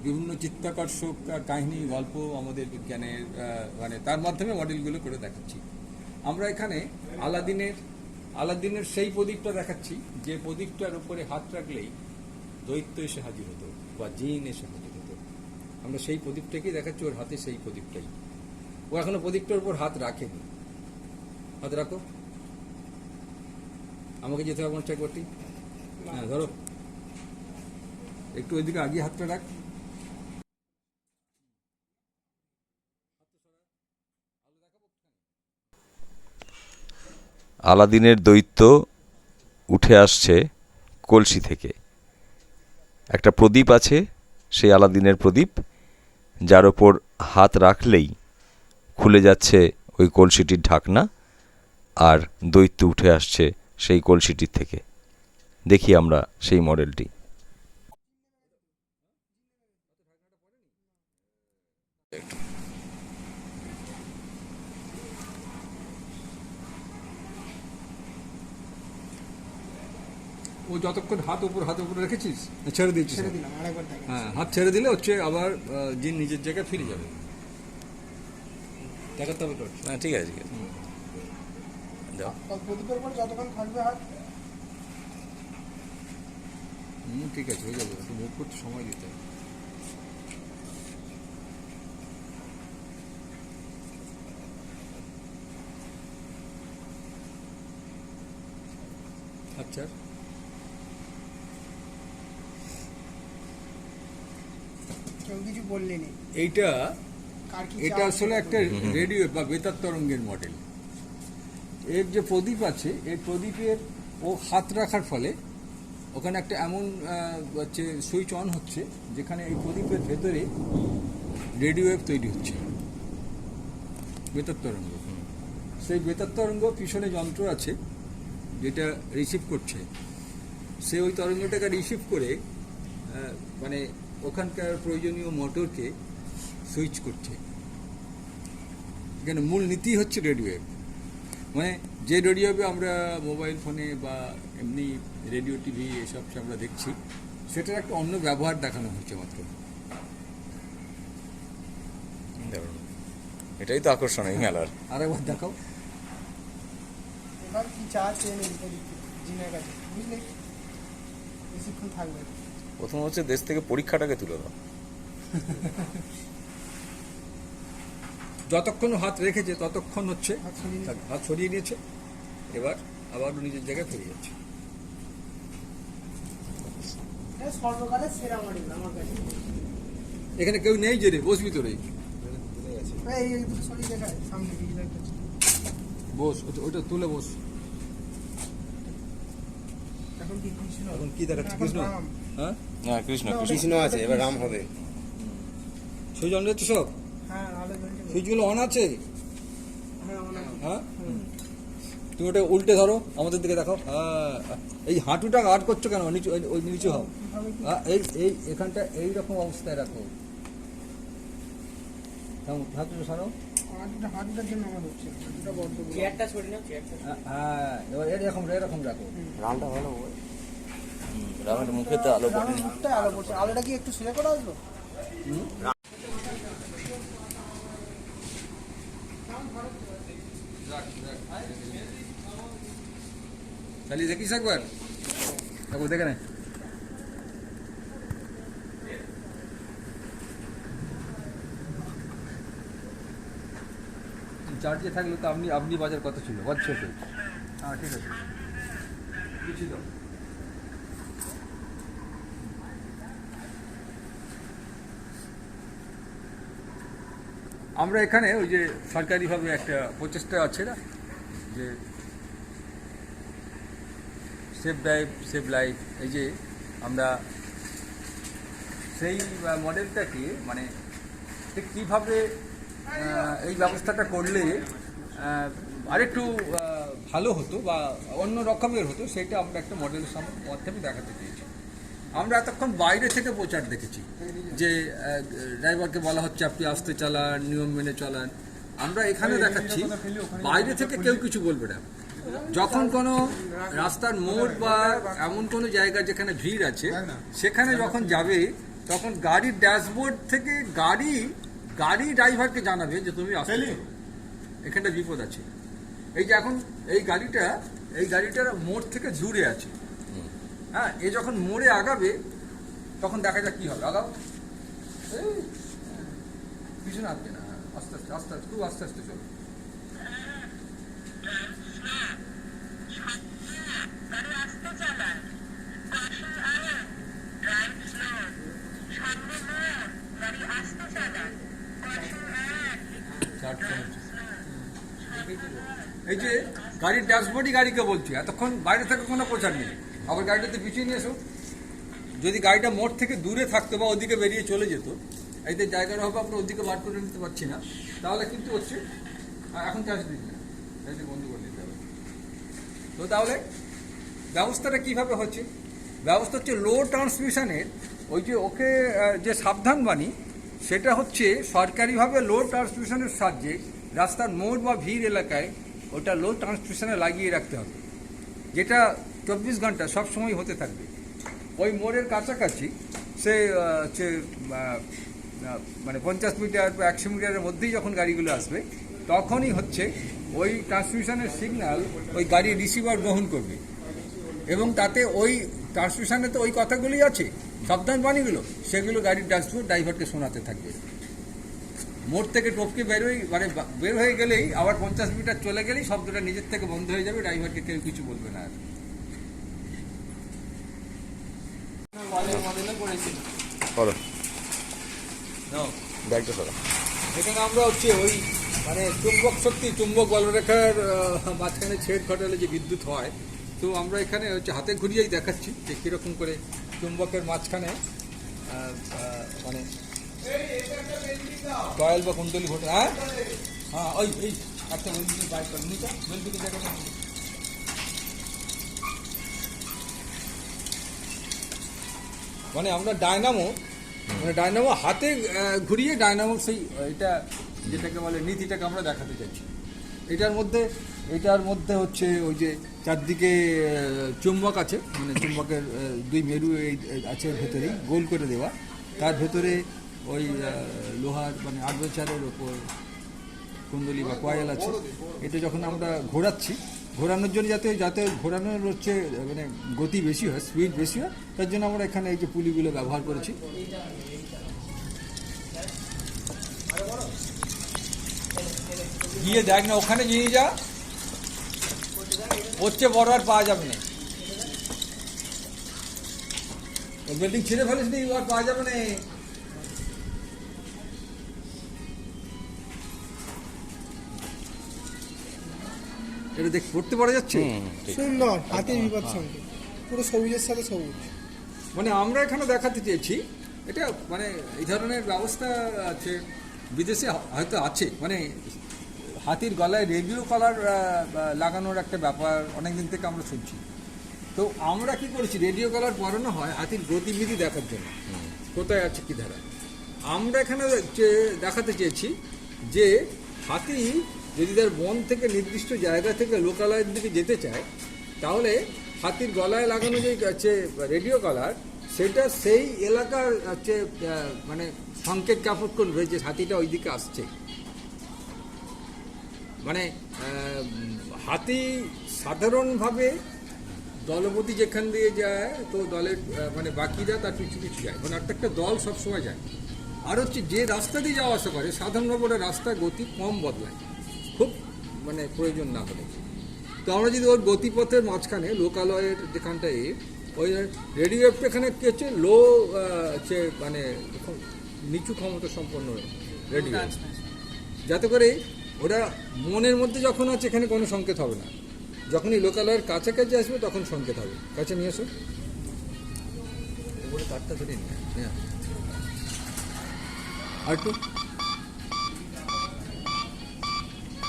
বিভিন্ন চিত্তাকর্ষক কাহিনী, গল্প আমাদের বিজ্ঞানের মানে তার মাধ্যমে মডেলগুলো করে দেখাচ্ছি। আমরা এখানে আলাদিনের সেই প্রদীপটা দেখাচ্ছি, যে প্রদীপটার উপরে হাত রাখলেই দৈত্য এসে হাজির হতো বা জিন এসে হাজির হতো। আমরা সেই প্রদীপটাকেই দেখাচ্ছি, ওর হাতে সেই প্রদীপটাই। ও এখনো প্রদীপটার উপর হাত রাখেনি। হাত রাখো, আমাকে যেতে হবে মনটা করতে। হ্যাঁ ধরো, একটু ওইদিকে আগিয়ে হাতটা রাখ। আলাদিনের দৈত্য উঠে আসছে কলসি থেকে। একটা প্রদীপ আছে, সেই আলাদিনের প্রদীপ, যার ওপর হাত রাখলেই খুলে যাচ্ছে ওই কলসিটির ঢাকনা, আর দৈত্য উঠে আসছে সেই কলসিটির থেকে। দেখি আমরা সেই মডেলটি। ও যতক্ষণ হাত উপর রেখেছিস, ছেড়ে দিচ্ছিস। ছেড়ে দিলাম, আরেকবার দেখা। হ্যাঁ, হাত ছেড়ে দিলে হচ্ছে আবার জিন নিজের জায়গায় ফিরে যাবে। দেখাতে হবে তোর। হ্যাঁ ঠিক আছে, ঠিক আছে, যাও। প্রদীপের উপর যতক্ষণ থাকবে হাত, ঠিক আছে, হয়ে যাবে। একটু মুভ করতে সময় দিতে হবে। আচ্ছা, কেউ কিছু বললেনি। এইটা কার কি এটা চাপ আসলে একটা রেডিও বা বেতার তরঙ্গের মডেল। এর যে প্রদীপ আছে, এই প্রদীপের ও হাত রাখার ফলে ওখানে একটা এমন হচ্ছে সুইচ অন হচ্ছে, যেখানে এই প্রদীপের ভেতরে রেডিও ওয়েভ তৈরি হচ্ছে, বেতার তরঙ্গ। সেই বেতার তরঙ্গ পিছনে যন্ত্র আছে যেটা রিসিভ করছে, সে ওই তরঙ্গটাকে রিসিভ করে মানে ওখানকার প্রয়োজনীয় মোটরকে সুইচ করছে। এখানে মূল নীতি হচ্ছে রেডিও ওয়েভ, মানে যে রেডিও ওয়েভে আমরা মোবাইল ফোনে বা এমনি রেডিও টিভি এসব আমরা দেখছি, সেটার একটা অন্য ব্যবহার দেখানো হচ্ছে মাত্র। দারুণ। এটাই তো আকর্ষণ এই মেলার। আরেকবার দেখাও। এবার কি চা চেয়ে নেই জিনের কাছে, বুঝলি বেশিক্ষণ থাকবে। প্রথম হচ্ছে দেশ থেকে পরীক্ষাটাকে তুলে দাও। যতক্ষণ হাত রেখেছে ততক্ষণ হচ্ছে হাত সরিয়ে নিয়েছে। হাত সরিয়ে নিয়েছে, এবার আবার নিজের জায়গায় ফিরে যাচ্ছে। এটা সর্বকালের সেরা মডেল আমার কাছে। এখানে কেউ নেই যে রে, বসবি তো রে, এই দুটো সরিয়ে দেখায় সামনে ডিজিটালটা। বস, ওটা তুলে বস। এখন কি কৃষ্ণ? এখন কি দেখাচ্ছে, এখন কৃষ্ণ? রাম। হ্যাঁ, হ্যাঁ, কৃষ্ণ না, কৃষ্ণ। কৃষ্ণ আছে, এবার রাম হবে। সুইচ অন যাচ্ছে সব, হ্যাঁ আলো জ্বলছে। সুইচগুলো অন আছে। হ্যাঁ অনেক। হ্যাঁ, তুমি ওটা উল্টে ধরো, আমাদের দিকে দেখাও। হ্যাঁ, এই হাঁটুটা গার্ড করছো কেন? নিচু, ওই নিচু হও। কিভাবে কি? হ্যাঁ, এই এই এখানটা এইরকম অবস্থায় রাখো। হাঁটুটা সরাও। হাঁটুটার জন্য আমার হচ্ছে হাঁটুটা বড্ড বড়। হ্যাঁ, এবার এরকম রাখো। রামটা ভালো হবে। রামের মুখে তো আলো পড়ে। রামের মুখটায় আলো পড়ছে। আলোটা কি একটু সোজা করে আসলো? চালিয়ে দেখিস একবার, একবার দেখে নে। চার্জে থাকলে তো আপনি বাজার কত ছিল? বাজছে তো। হ্যাঁ, ঠিক আছে, কিছু দাও। আমরা এখানে ওই যে সরকারিভাবে একটা প্রচেষ্টা আছে না, যে সেভ ড্রাইভ সেভ লাইফ, এই যে আমরা সেই মডেলটাকে মানে ঠিক কীভাবে এই ব্যবস্থাটা করলে আরেকটু ভালো হতো বা অন্য রকমের হতো, সেটা আমরা একটা মডেলের মাধ্যমে দেখাতে চেয়েছি। আমরা এতক্ষণ বাইরে থেকে প্রচার দেখেছি যে ড্রাইভারকে বলা হচ্ছে আপনি আস্তে চালান, নিয়ম মেনে চালান। আমরা এখানে দেখাচ্ছি বাইরে থেকে কেউ কিছু বলবে না। যখন কোনো রাস্তার মোড় বা এমন কোনো জায়গা যেখানে ভিড় আছে, সেখানে যখন যাবে, তখন গাড়ির ড্যাশবোর্ড থেকে গাড়ি ড্রাইভারকে জানাবে যে তুমি আসতে চাও, এখানটা বিপদ আছে। এই যে এখন এই গাড়িটার মোড় থেকে দূরে আছে। হ্যাঁ, এ যখন মোড়ে আগাবে তখন দেখা যাক কি হবে। আগাও, এই পিছনে আসবে না, আস্তে আস্তে আস্তে আস্তে, খুব আস্তে আস্তে চলো। এই যে গাড়ির ড্যাশবোর্ডই গাড়িকে বলছে, এতক্ষণ বাইরে থেকে কোনো প্রচার নেই। আবার গাড়িটাতে পিছিয়ে নিয়ে এসো। যদি গাড়িটা মোড় থেকে দূরে থাকতো বা ওদিকে বেরিয়ে চলে যেত, এতে জায়গার অভাবে আমরা ওদিকে বার করে নিতে পারছি না, তাহলে কিন্তু হচ্ছে এখন চার্জ দিচ্ছি না, চার্জ বন্ধ করে দিতে হবে। তো তাহলে ব্যবস্থাটা কীভাবে হচ্ছে? ব্যবস্থা হচ্ছে লো ট্রান্সমিশনের ওই যে ওকে যে সাবধানবাণী, সেটা হচ্ছে সরকারিভাবে লো ট্রান্সমিশনের সাহায্যে রাস্তার মোড় বা ভিড় এলাকায় ওটা লো ট্রান্সমিশনে লাগিয়ে রাখতে হবে, যেটা 24 ঘন্টা সব সময় হতে থাকবে। ওই মোড়ের কাছাকাছি সে মানে 50 মিটার বা 100 মিটারের মধ্যেই যখন গাড়িগুলো আসবে, তখনই হচ্ছে ওই ট্রান্সমিশনের সিগন্যাল ওই গাড়ির রিসিভার গ্রহণ করবে, এবং তাতে ওই ট্রান্সমিশনে তো ওই কথাগুলোই আছে, সাবধানবাণীগুলো, সেগুলো গাড়ির ড্যাশবোর্ড ড্রাইভারকে শোনাতে থাকবে। মোড় থেকে টপকে বের হয়ে গেলেই আবার 50 মিটার চলে গেলেই শব্দটা নিজের থেকে বন্ধ হয়ে যাবে, ড্রাইভারকে কেউ কিছু বলবে না আর। বলো, ব্যাগটা সরা। এখানে আমরা হচ্ছে ওই মানে চুম্বক বলরেখার মাঝখানে ছেদ ঘটালে যে বিদ্যুৎ হয়, তো আমরা এখানে হচ্ছে হাতে ঘুরিয়েই দেখাচ্ছি যে কীরকম করে চুম্বকের মাঝখানে মানে কয়েল বা কুণ্ডলী ঘটে। হ্যাঁ, ওই আচ্ছা ওই দিকে বাইক কর নিচে ওই দিকে জায়গাটা মানে আমরা ডায়নামো হাতে ঘুরিয়ে ডায়নামো সেই এটা যেটাকে বলে নীতিটাকে আমরা দেখাতে চাইছি। এটার মধ্যে হচ্ছে ওই যে চারদিকে চুম্বক আছে, মানে চুম্বকের দুই মেরু আছে ভেতরেই গোল করে দেওয়া, তার ভেতরে ওই লোহার মানে আর্মেচারের ওপর কুণ্ডলি বা কয়েল আছে। এটা যখন আমরা ঘোরানোর জন্য যাতে ঘোরানোর হচ্ছে মানে গতি বেশি হয়, স্পিড বেশি হয়, তার জন্য আমরা এখানে এই যে পুলিগুলো ব্যবহার করেছি। গিয়ে দেখ না ওখানে নিয়ে যা, হচ্ছে বড় আর পাওয়া যাবে না, ওই বিল্ডিং ছেড়ে ফেলিস নি, আর পাওয়া যাবে না। এটা দেখ পড়তে পারা যাচ্ছে, সুন্দর হাতির বিপদ সঙ্গে পুরো সবুজের সাথে সবুজ। মানে আমরা এখানে দেখাতে চেয়েছি এটা মানে এই ধরনের ব্যবস্থা আছে বিদেশে হয়তো আছে, মানে হাতির গলায় রেডিও কলার লাগানোর একটা ব্যাপার অনেকদিন থেকে আমরা শুনছি। তো আমরা কি করেছি, রেডিও কলার পরানো হয় হাতির গতিবিধি দেখার জন্য, কোথায় আছে কি ধারা। আমরা এখানে দেখাতে চেয়েছি যে হাতি যদি তার বন থেকে নির্দিষ্ট জায়গা থেকে লোকালয়ের দিকে যেতে চায়, তাহলে হাতির গলায় লাগানো যে হচ্ছে রেডিও কলার, সেটা সেই এলাকার হচ্ছে মানে সংকেত জ্ঞাপন করবে যে হাতিটা ওই দিকে আসছে। মানে হাতি সাধারণভাবে দলপতি যেখান দিয়ে যায়, তো দলের মানে বাকিরা তার পিছু পিছু যায়, মানে একটা দল সবসময় যায়। আর হচ্ছে যে রাস্তা দিয়ে যাওয়া আসা করে, সাধারণভাবে ওটা রাস্তার গতি কম বদলায়, খুব মানে প্রয়োজন না হলে। তো আমরা যদি ওর গতিপথের মাঝখানে লোকালয়ের যেখানটায় ওই রেডিও অ্যাপটা এখানে কী হচ্ছে লো হচ্ছে মানে নিচু ক্ষমতা সম্পন্ন রেডিও, যাতে করে ওরা মনের মধ্যে যখন আছে এখানে কোনো সংকেত হবে না, যখনই লোকালয়ের কাছাকাছি আসবে তখন সংকেত হবে। কাছে নিয়ে আসো, ওপরে তারটা ধরে নিয়ে আর একটু।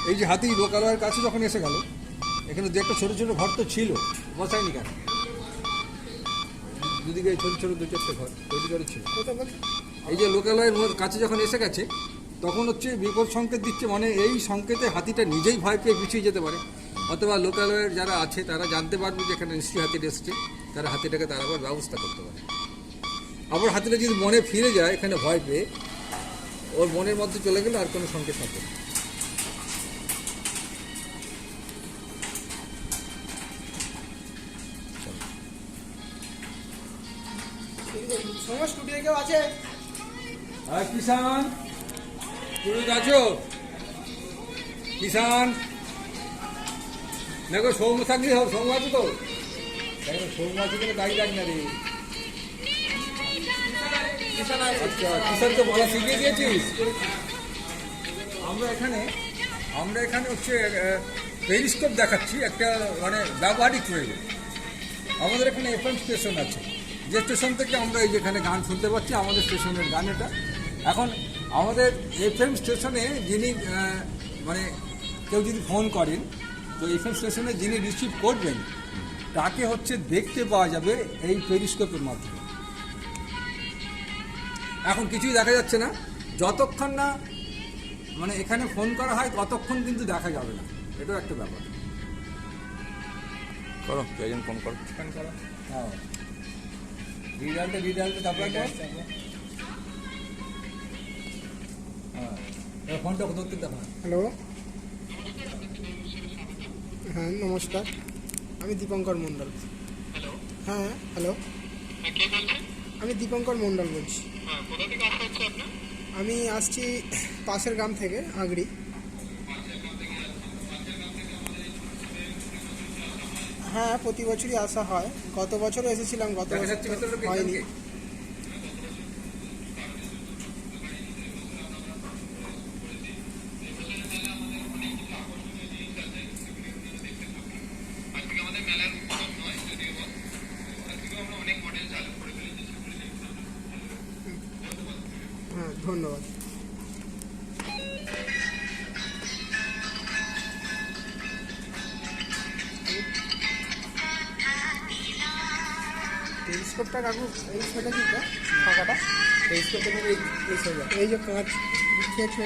এই যে হাতি লোকালয়ের কাছে যখন এসে গেল, এখানে দু একটা ছোটো ছোটো ঘর তো ছিল, বসায়নি কেন, দুদিকে ছোটো ছোটো দু চারটে ঘর তৈরি করে ছিল। এই যে লোকালয়ের কাছে যখন এসে গেছে, তখন হচ্ছে বিপদ সংকেত দিচ্ছে, মানে এই সংকেতে হাতিটা নিজেই ভয় পেয়ে পিছিয়ে যেতে পারে, অথবা লোকালয়ের যারা আছে তারা জানতে পারবে যে এখানে নিশ্চয়ই হাতিটা এসছে, তারা হাতিটাকে তার আবার ব্যবস্থা করতে পারে। আবার হাতিটা যদি মনে ফিরে যায় এখানে ভয় পেয়ে, ওর মনের মধ্যে চলে গেলে আর কোনো সংকেত থাকে না। সময় স্টুডিও কেউ আছে? আর কিষান তুমি আছো? কিষান দেখো সৌম্য থাকলে হোক, সৌম্য আছে তো? দেখো সৌম্য আছে কিনা গাড়ি ডাক না রে। আচ্ছা কিষান তো বলা শিখিয়ে দিয়েছিস। আমরা এখানে হচ্ছে পেরিস্কোপ দেখাচ্ছি একটা মানে ব্যবহারিক প্রয়োজন। আমাদের এখানে এফএম স্টেশন আছে, যে স্টেশন থেকে আমরা এই যেখানে গান শুনতে পাচ্ছি, আমাদের স্টেশনের গান এটা। এখন আমাদের এফএম স্টেশনে যিনি মানে কেউ যদি ফোন করেন, তো এফএম স্টেশনে যিনি রিসিভ করবেন তাকে হচ্ছে দেখতে পাওয়া যাবে এই পেরিস্কোপের মাধ্যমে। এখন কিছুই দেখা যাচ্ছে না, যতক্ষণ না মানে এখানে ফোন করা হয় ততক্ষণ কিন্তু দেখা যাবে না, এটাও একটা ব্যাপার। করো, একজন ফোন করো। হ্যাঁ রিডালটা তারপরে হ্যাঁ ফোনটা ধরতে দেখো। হ্যালো, হ্যাঁ নমস্কার, আমি দীপঙ্কর মণ্ডল। হ্যাঁ হ্যালো, আমি দীপঙ্কর মণ্ডল বলছি। আমি আসছি পাশের গ্রাম থেকে, আগড়ি। হ্যাঁ প্রতি বছরই আসা হয়, গত বছরও এসেছিলাম, গত বছর তো হয়নি। হ্যাঁ ধন্যবাদ। পেরিস্কোপটা কাকু এই ছোটো দিকটা ফাঁকাটা পেরিস্কোপটা কিন্তু এই সোজা এই যে কাঁচ খেয়েছে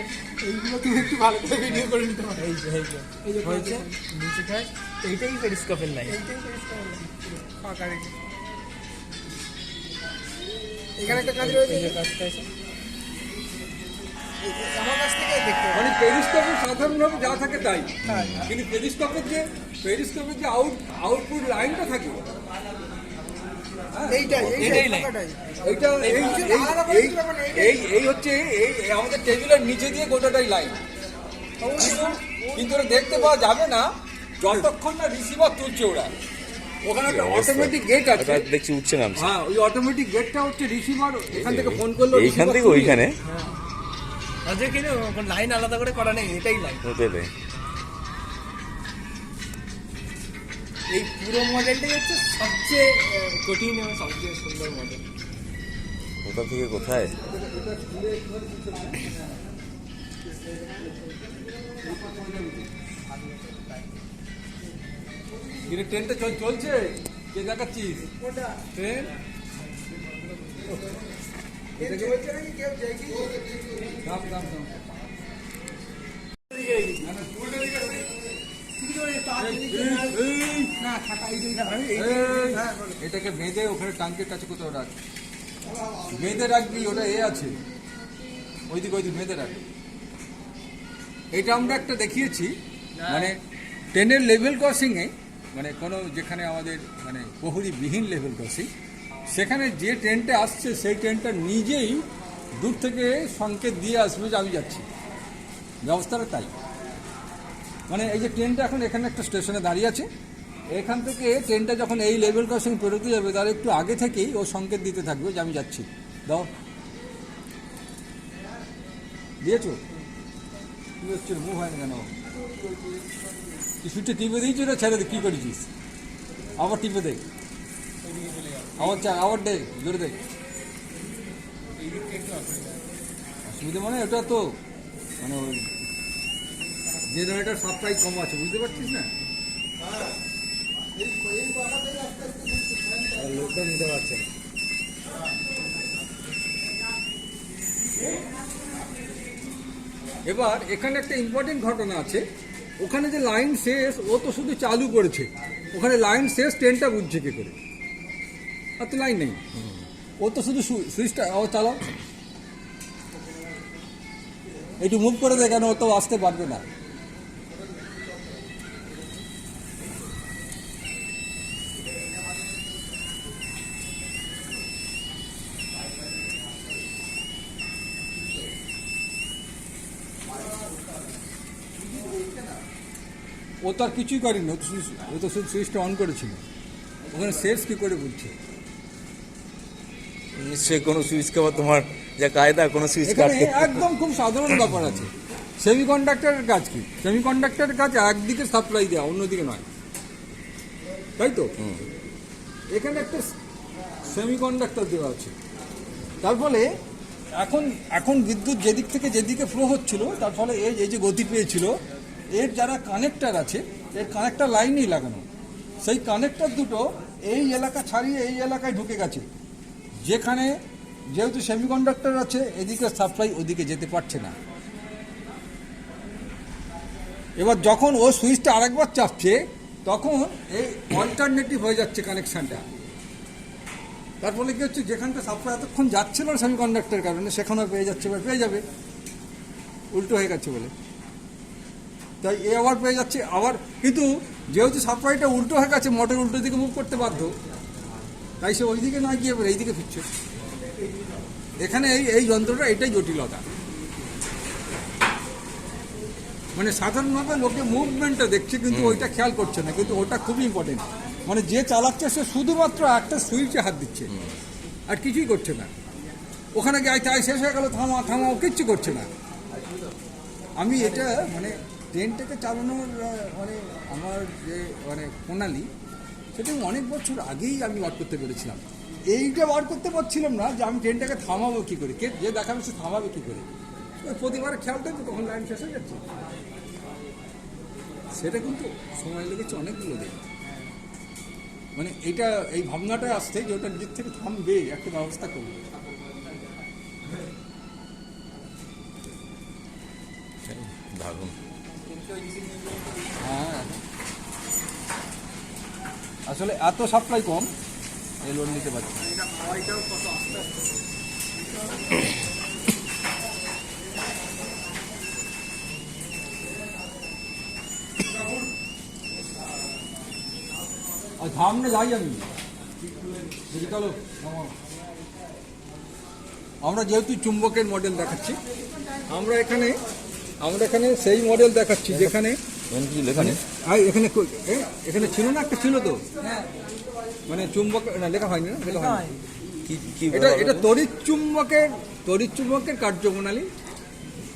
এইগুলো তুমি একটু ভালো করে ভিডিও করে নিতে পারো। এই যে হয়েছে নিচে খায় এইটাই পেরিস্কোপের লাইন, এইটাই পেরিস্কোপের লাইন ফাঁকা রেখে। এখানে একটা কাজ রয়েছে, এই যে কাজটা আছে আমার কাছ থেকে দেখতে মানে পেরিস্কোপে সাধারণভাবে যা থাকে তাই, কিন্তু পেরিস্কোপের যে আউটপুট লাইনটা থাকে এইটাই ফাঁকাটাই। এইটা এই হচ্ছে এই আমাদের টেবিলের নিচে দিয়ে গোটাটাই লাইন, কিন্তু ওরা দেখতে পাওয়া যাবে না যতক্ষণ না রিসিভার তুলছে ওরা। ওখানে একটা অটোমেটিক গেট আছে, এটা দেখছি উঠছে নামছে হ্যাঁ ওই অটোমেটিক গেটটা হচ্ছে রিসিভার এখান থেকে ফোন করলো, এইখান থেকে ওইখানে আজকে কিন্তু লাইন আলাদা করে করা নেই, এটাই লাইন। হতে দেয়। এই পুরো মডেলটাই হচ্ছে সবচেয়ে কঠিন এবং সবচেয়ে সুন্দর মডেল। কোথা থেকে কোথায় ট্রেনটা চলছে, কে দেখাচ্ছিস ট্রেন? এটাকে বেঁধে ওখানে টাঙ্কের কাছে কোথাও রাখ, বেঁধে রাখবি, ওটা আছে ওইদিকে বেঁধে রাখবি। এটা আমরা একটা দেখিয়েছি মানে ট্রেনের লেভেল ক্রসিংয়ে, মানে কোনো যেখানে আমাদের মানে প্রহরীবিহীন লেভেল ক্রসিং, সেখানে যে ট্রেনটা আসছে সেই ট্রেনটা নিজেই দূর থেকে সংকেত দিয়ে আসবে যে আমি যাচ্ছি, ব্যবস্থাটা তাই। মানে এই যে ট্রেনটা এখন এখানে একটা স্টেশনে দাঁড়িয়ে আছে, এখান থেকে ট্রেনটা যখন এই লেভেল ক্রসিং পেরোতে যাবে তার একটু আগে থেকেই ও সংকেত দিতে থাকবে যে আমি যাচ্ছি। দাও, দিয়েছো? কী হচ্ছে, মুভ হয় না কেন? তুই সুইচটা টিপে দিয়েছিস না ছেড়ে দে, কী করেছিস? আবার টিপে দে, আবার দে, জোরে দে। অসুবিধা মানে ওটা তো মানে জেনারেটার সাপ্লাই কম আছে, বুঝতে পারছিস না? লোকটা নিতে পারছে না। এবার এখানে একটা ইম্পর্টেন্ট ঘটনা আছে, ওখানে যে লাইন শেষ ও তো শুধু চালু করেছে, ওখানে লাইন শেষ ট্রেনটা বুঝছে কে করে? আর তো লাইন নেই, ও তো শুধু সুইচটা ও চালাও, একটু মুভ করে দেয় কেন, ও তো আসতে পারবে না। ও তো আর কিছুই করেনি, ও তো শুধু সুইচটা অন করেছিল, ওখানে শেষ কী করে বুঝছে? নিশ্চয়ই কোনো সুইচ খাবার তোমার যা কায়দা, কোনো সুইচ এখানে কাটতে একদম খুব সাধারণ ব্যাপার আছে। সেমিকন্ডাক্টরের কাজ কি? সেমিকন্ডাক্টরের কাজ একদিকে সাপ্লাই দেওয়া, অন্যদিকে নয়, তাই তো? এখানে একটা সেমিকন্ডাক্টর দেওয়া আছে, তার ফলে এখন বিদ্যুৎ যেদিক থেকে যেদিকে ফ্লো হচ্ছিল, তার ফলে এই যে গতি পেয়েছিল, এর যারা কানেক্টর আছে, এর কানেক্টর লাইনই লাগানো, সেই কানেক্টর দুটো এই এলাকা ছাড়িয়ে এই এলাকায় ঢুকে গেছে, যেখানে যেহেতু সেমিকন্ডাক্টর আছে এদিকে সাপ্লাই ওদিকে যেতে পারছে না। এবার যখন ও সুইচটা আরেকবার চাপছে তখন এই অল্টারনেটিভ হয়ে যাচ্ছে কানেকশানটা, তার ফলে কী হচ্ছে, যেখানটা সাপ্লাই এতক্ষণ যাচ্ছিল না সেমিকন্ডাক্টরের কারণে, সেখানেও পেয়ে যাচ্ছে, এবার পেয়ে যাবে, উল্টো হয়ে গেছে বলে, তাই এ আবার পেয়ে যাচ্ছে আবার। কিন্তু যেহেতু সাপ্লাইটা উল্টো হয়ে গেছে, মোটর উল্টো দিকে মুভ করতে বাধ্য, তাই সে ওই দিকে না গিয়ে এবার এই দিকে ফিরছে। এখানে এই যন্ত্রটা এটাই জটিলতা, মানে সাধারণভাবে লোকে মুভমেন্টটা দেখছে কিন্তু ওইটা খেয়াল করছে না, কিন্তু ওটা খুবই ইম্পর্টেন্ট। মানে যে চালাচ্ছে সে শুধুমাত্র একটা সুইচে হাত দিচ্ছে আর কিছুই করছে না, ওখানে গিয়ে চাই শেষ হয়ে গেল, থামাও কিচ্ছু করছে না। আমি এটা মানে ট্রেনটাকে চালানোর মানে আমার যে মানে প্রণালী, সেটা আমি অনেক বছর আগেই আমি বার করতে পেরেছিলাম। এইটা বার করতে পারছিলাম না যে আমি ট্রেনটাকে থামাবো কী করে, কে যে দেখাবে সে থামাবে কী করে। প্রতিবার খেয়াল থাকবে তখন লাইন শেষ হয়ে যাচ্ছে, সেটা কিন্তু সময় লেগেছে অনেকগুলো দিন। মানে এটা এই ভাবনাটা আসছে যে ওটা নিজের থেকে থামবে, একটা ব্যবস্থা করবে। দারুণ। হ্যাঁ, আসলে এত সাপ্লাই কম, এই লোন নিতে পারছি না। আর সামনে যাই আমি দেখি, চলো নামাও। আমরা যেহেতু চুম্বকের মডেল দেখাচ্ছি, আমরা এখানে সেই মডেল দেখাচ্ছি যেখানে এখানে কিছু লেখা নেই। এখানে ছিল না, একটা ছিল তো, মানে চুম্বক না, লেখা হয়নি না, লেখা হয়নি। কি এটা তড়িৎ চুম্বকের কার্যপ্রণালী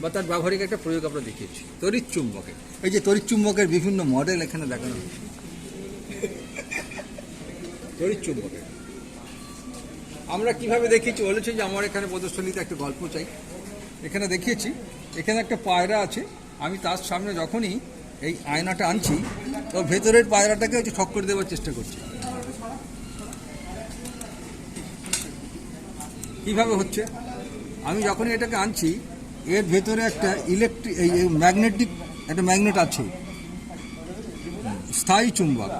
বা তার ব্যবহারিক একটা প্রয়োগ আমরা দেখিয়েছি। তড়িৎ চুম্বকের, এই যে তড়িৎ চুম্বকের বিভিন্ন মডেল এখানে দেখানো হয়েছে। তড়িৎ চুম্বকের আমরা কিভাবে দেখিয়েছি বলেছি যে আমার এখানে প্রদর্শনীতে একটা গল্প চাই। এখানে দেখিয়েছি, এখানে একটা পায়রা আছে, আমি তার সামনে যখনই এই আয়নাটা আনছি, তো ভেতরের পায়রাটাকে হচ্ছে ঠক্কর দেওয়ার চেষ্টা করছি। কিভাবে হচ্ছে, আমি যখনই এটাকে আনছি, এর ভেতরে একটা ম্যাগনেট আছে, স্থায়ী চুম্বক।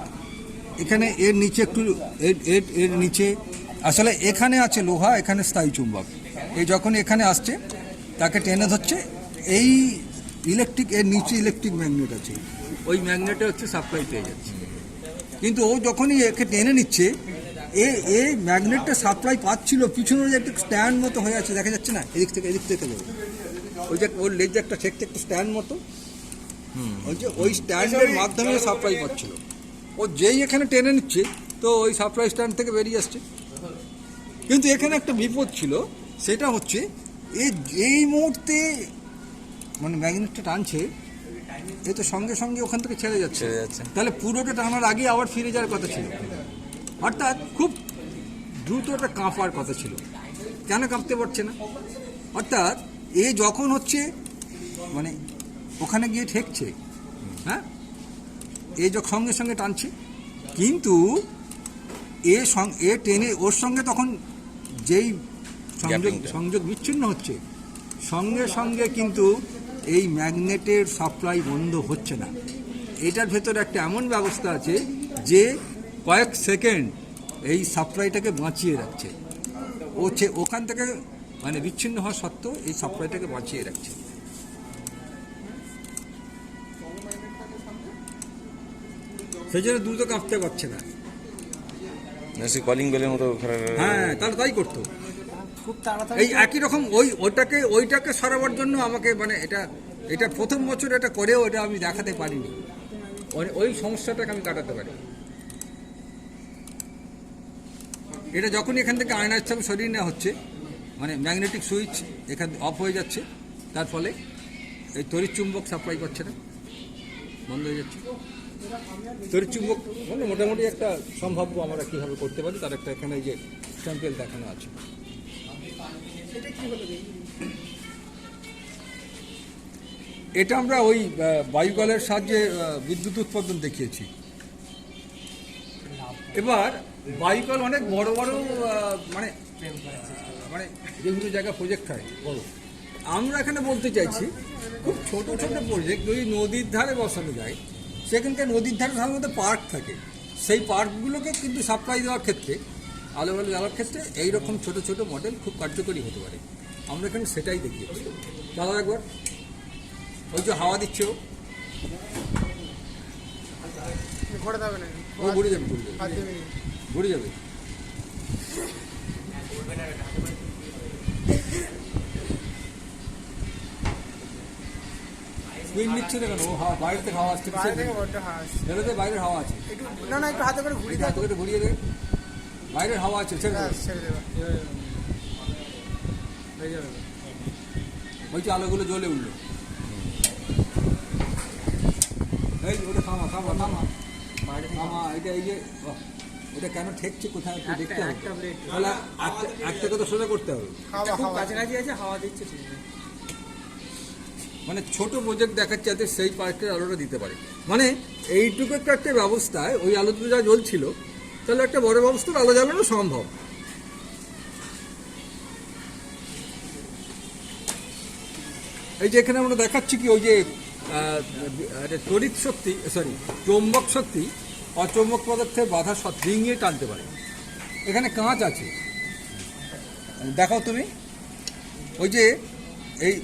এখানে এর নিচে একটু এর নিচে আসলে এখানে আছে লোহা, এখানে স্থায়ী চুম্বক। এই যখন এখানে আসছে তাকে টেনে ধরছে, এই এর নিচে ইলেকট্রিক ম্যাগনেট আছে, ওই ম্যাগনেটে হচ্ছে সাপ্লাই পেয়ে যাচ্ছে। কিন্তু ও যখনই একে টেনে নিচ্ছে, এই ম্যাগনেটটা সাপ্লাই পাচ্ছিল, পিছনে যে একটা স্ট্যান্ড মতো হয়ে আছে, দেখা যাচ্ছে না, এদিক থেকে যাবে, ওই যে ওর লেজ একটা ছেকতে একটা স্ট্যান্ড মতো, ওই স্ট্যান্ডের মাধ্যমে সাপ্লাই পাচ্ছিল। ও যেই এখানে টেনে নিচ্ছে, তো ওই সাপ্লাই স্ট্যান্ড থেকে বেরিয়ে আসছে। কিন্তু এখানে একটা বিপদ ছিল, সেটা হচ্ছে এই মুহূর্তে মানে ম্যাগনেটটা টানছে, এ তো সঙ্গে সঙ্গে ওখান থেকে ছেড়ে যাচ্ছে, তাহলে পুরোটা টানার আগে আবার ফিরে যাওয়ার কথা ছিল, অর্থাৎ খুব দ্রুত একটা কাঁপার কথা ছিল। কেন কাঁপতে পারছে না? অর্থাৎ যখন হচ্ছে মানে ওখানে গিয়ে ঠেকছে, হ্যাঁ, যখন সঙ্গে সঙ্গে টানছে, কিন্তু টেনে ওর সঙ্গে তখন যেই সংযোগ বিচ্ছিন্ন হচ্ছে, সঙ্গে সঙ্গে কিন্তু এই ম্যাগনেটের সাপ্লাই বন্ধ হচ্ছে না। এটার ভেতরে একটা এমন ব্যবস্থা আছে যে কয়েক সেকেন্ড এই সাপ্লাইটাকে বাঁচিয়ে রাখছে। ওখান থেকে মানে বিচ্ছিন্ন হওয়া সত্ত্বেও এই সাপ্লাইটাকে বাঁচিয়ে রাখছে। সেই জন্য দ্রুত কাঁপতে পারছে না। সে কলিং বেলের মতো। হ্যাঁ, তাহলে তাই করতো। খুব তাড়াতাড়ি এই একই রকম ওইটাকে সরাবার জন্য আমাকে মানে এটা প্রথম বছর এটা করেও এটা আমি দেখাতে পারিনি, ওই সমস্যাটাকে আমি কাটাতে পারি। এটা যখনই এখান থেকে আয়নার চাপ সরিয়ে নেওয়া হচ্ছে, মানে ম্যাগনেটিক সুইচ এখান অফ হয়ে যাচ্ছে, তার ফলে এই তড়িৎ চুম্বক সাপ্লাই পাচ্ছে না, বন্ধ হয়ে যাচ্ছে। তড়িৎ চুম্বক মানে মোটামুটি একটা সম্ভাব্য আমরা কীভাবে করতে পারি তার একটা এখানে যে স্যাম্পেল দেখানো আছে। এটা আমরা ওই বায়ুকলের সাহায্যে বিদ্যুৎ উৎপাদন দেখিয়েছি। এবার বায়ুকল অনেক বড় বড় মানে যেগুলো জায়গা প্রজেক্ট হয় বড়, আমরা এখানে বলতে চাইছি খুব ছোট ছোট প্রজেক্ট যদি নদীর ধারে বসানো যায়, সেখানকার নদীর ধারে সাধারণত পার্ক থাকে, সেই পার্কগুলোকে কিন্তু সাপ্লাই দেওয়ার ক্ষেত্রে আলো জ্বালার ক্ষেত্রে এইরকম ছোট ছোট মডেল খুব কার্যকরী হতে পারে। আমরা এখানে সেটাই দেখিয়েছি। দাদা একবার ওই যে হাওয়া দিচ্ছে, ঘোরা যাবে না, ও ঘুরে যাবে ঘুরে যাবে। স্পিড নিচ্ছে না কেন? ও বাইরে থেকে হাওয়া আসছে, বাইরের হাওয়া আছে, একটু হাতে করে ঘুরিয়ে হাতে করে ঘুরিয়ে দেবে, বাইরের হাওয়া আছে, ছেড়ে দেবে। ওই যে আলোগুলো জ্বলে উঠলো, এই ওটা থামা থামা থামা থামা, এটা এই যে এটা কেন ঠেকছে কোথায় একটু দেখতে হবে, তাহলে একটা কথা সোজা করতে হবে। কাছাকাছি আছে, হাওয়া দিচ্ছে, মানে ছোট প্রজেক্ট দেখাচ্ছে যাতে সেই পার্কের আলোটা দিতে পারে। মানে এইটুকু একটা ব্যবস্থায় ওই আলোটা যা জ্বলছিল তাহলে একটা বড় ব্যবস্থার আলো জ্বালানো সম্ভব। এই যে এখানে আমরা দেখাচ্ছি কি ওই যে তড়িৎ শক্তি, সরি চৌম্বক শক্তি অচৌম্বক পদার্থের বাধা ডিঙিয়ে টানতে পারে। এখানে কাঁচ আছে, দেখাও তুমি। ওই যে এই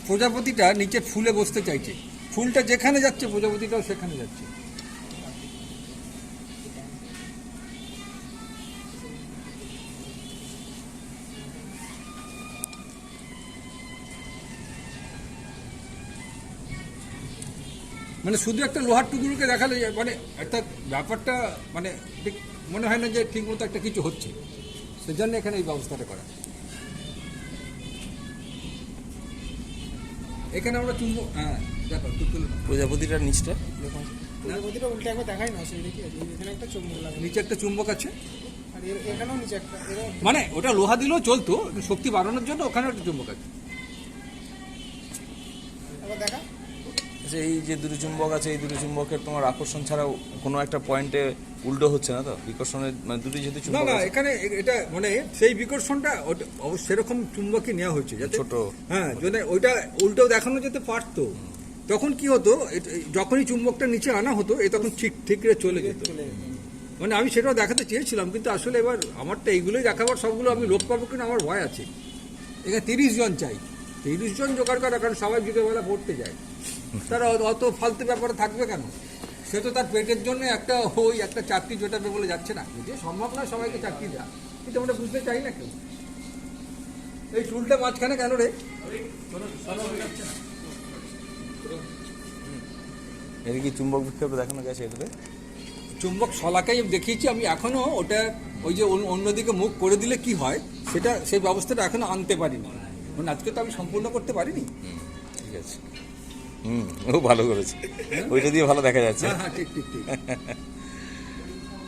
প্রজাপতিটা নিচে ফুলে বসতে চাইছে, ফুলটা যেখানে যাচ্ছে প্রজাপতিটাও সেখানে যাচ্ছে। মানে শুধু একটা লোহার টুকরোকে দেখালে মানে একটা ব্যাপারটা মানে ঠিক মনে হয় না যে ঠিক মতো একটা কিছু হচ্ছে, সেজন্য এখানে এই ব্যবস্থাটা করা। এখানে আমরা চুম্বক, হ্যাঁ দেখো তুলে নাও। প্রজাপতিটার নিচটা প্রজাপতিটা উল্টে একবার দেখাই না, সেই দেখি এখানে একটা চুম্বক লাগে, নিচে একটা চুম্বক আছে, আর এখানেও নিচে একটা, মানে ওটা লোহা দিলেও চলতো, শক্তি বাড়ানোর জন্য ওখানে একটা চুম্বক আছে। এবার দেখা। আচ্ছা, এই যে দুটো চুম্বক আছে, এই দুটো চুম্বকের তোমার আকর্ষণ ছাড়াও কোনো একটা পয়েন্টে উল্টো হচ্ছে না তো বিকর্ষণের, মানে দুটো যেহেতু না চুম্বক না, আছে, এখানে এটা মানে সেই বিকর্ষণটা অবশ্য সেরকম চুম্বকই নেওয়া হয়েছে যাতে ছোট। হ্যাঁ, যদি ওইটা উল্টো দেখানো যেতে পারতো, তখন কি হতো, যখনই চুম্বকটা নিচে আনা হতো এ তখন ঠিকরে চলে যেত। মানে আমি সেটাও দেখাতে চেয়েছিলাম, কিন্তু আসলে এবার আমারটা এইগুলোই দেখাবার, সবগুলো আমি লোক পাবো কিনা আমার ভয় আছে। এখানে 30 জন চাই, 30 জন জোগাড় করা, কারণ সবাই বিকেলবেলা পড়তে যায়, তারা অত ফালতু ব্যাপারে থাকবে কেন? সে তো তার পেটের জন্য একটা ওই একটা চাকরি জোটাবে বলে যাচ্ছে না, যদি সম্ভব নয় সবাইকে চাকরি দেওয়া, কিন্তু আমরা বুঝতে চাই না কেউ। এই চুলটা মাঝখানে কেন রে? এর কি চুম্বক বিক্ষেপ দেখানো গেছে এটাতে? চুম্বক শলাকাই দেখিয়েছি আমি, এখনো ওটা ওই যে অন্যদিকে মুখ করে দিলে কি হয় সেটা, সেই ব্যবস্থাটা এখনো আনতে পারিনি, মানে আজকে তো আমি সম্পূর্ণ করতে পারিনি। ঠিক আছে, ও ভালো করেছে, ওইটা দিয়ে ভালো দেখা যাচ্ছে। হ্যাঁ হ্যাঁ, ঠিক ঠিক ঠিক।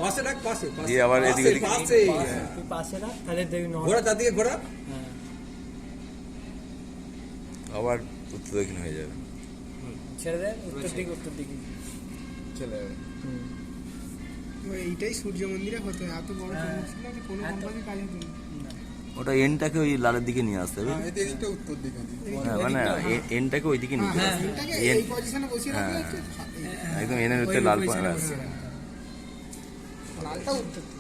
পাশে রাখ, পাশে পাশে, দিয়ে আবার এদিকে ওদিকে। পাশে, তুই পাশে না, তাহলে দেখবি ঘোরা, চারদিকে ঘোরা। হ্যাঁ, আবার উত্তর দক্ষিণ হয়ে যাবে। ছেড়ে দেয় উত্তর দিকে চলে যাবে। এইটাই সূর্য মন্দিরে হতো, এত বড় চুম্বক ছিল যে কোনো কোম্পানি কাজ হতো না। ওটা এনটাকে ওই লালের দিকে নিয়ে আসতে হবে, এদিকটা উত্তর দিকে। হ্যাঁ, মানে এনটাকে ওই দিকে নিয়ে হ্যাঁ, আসতে হবে। এটাকে এন এই পজিশনে বসিয়ে রাখলে একটু একদম এনের ভিতরে লাল পাড়া আছে। লালটা উত্তর দিকে,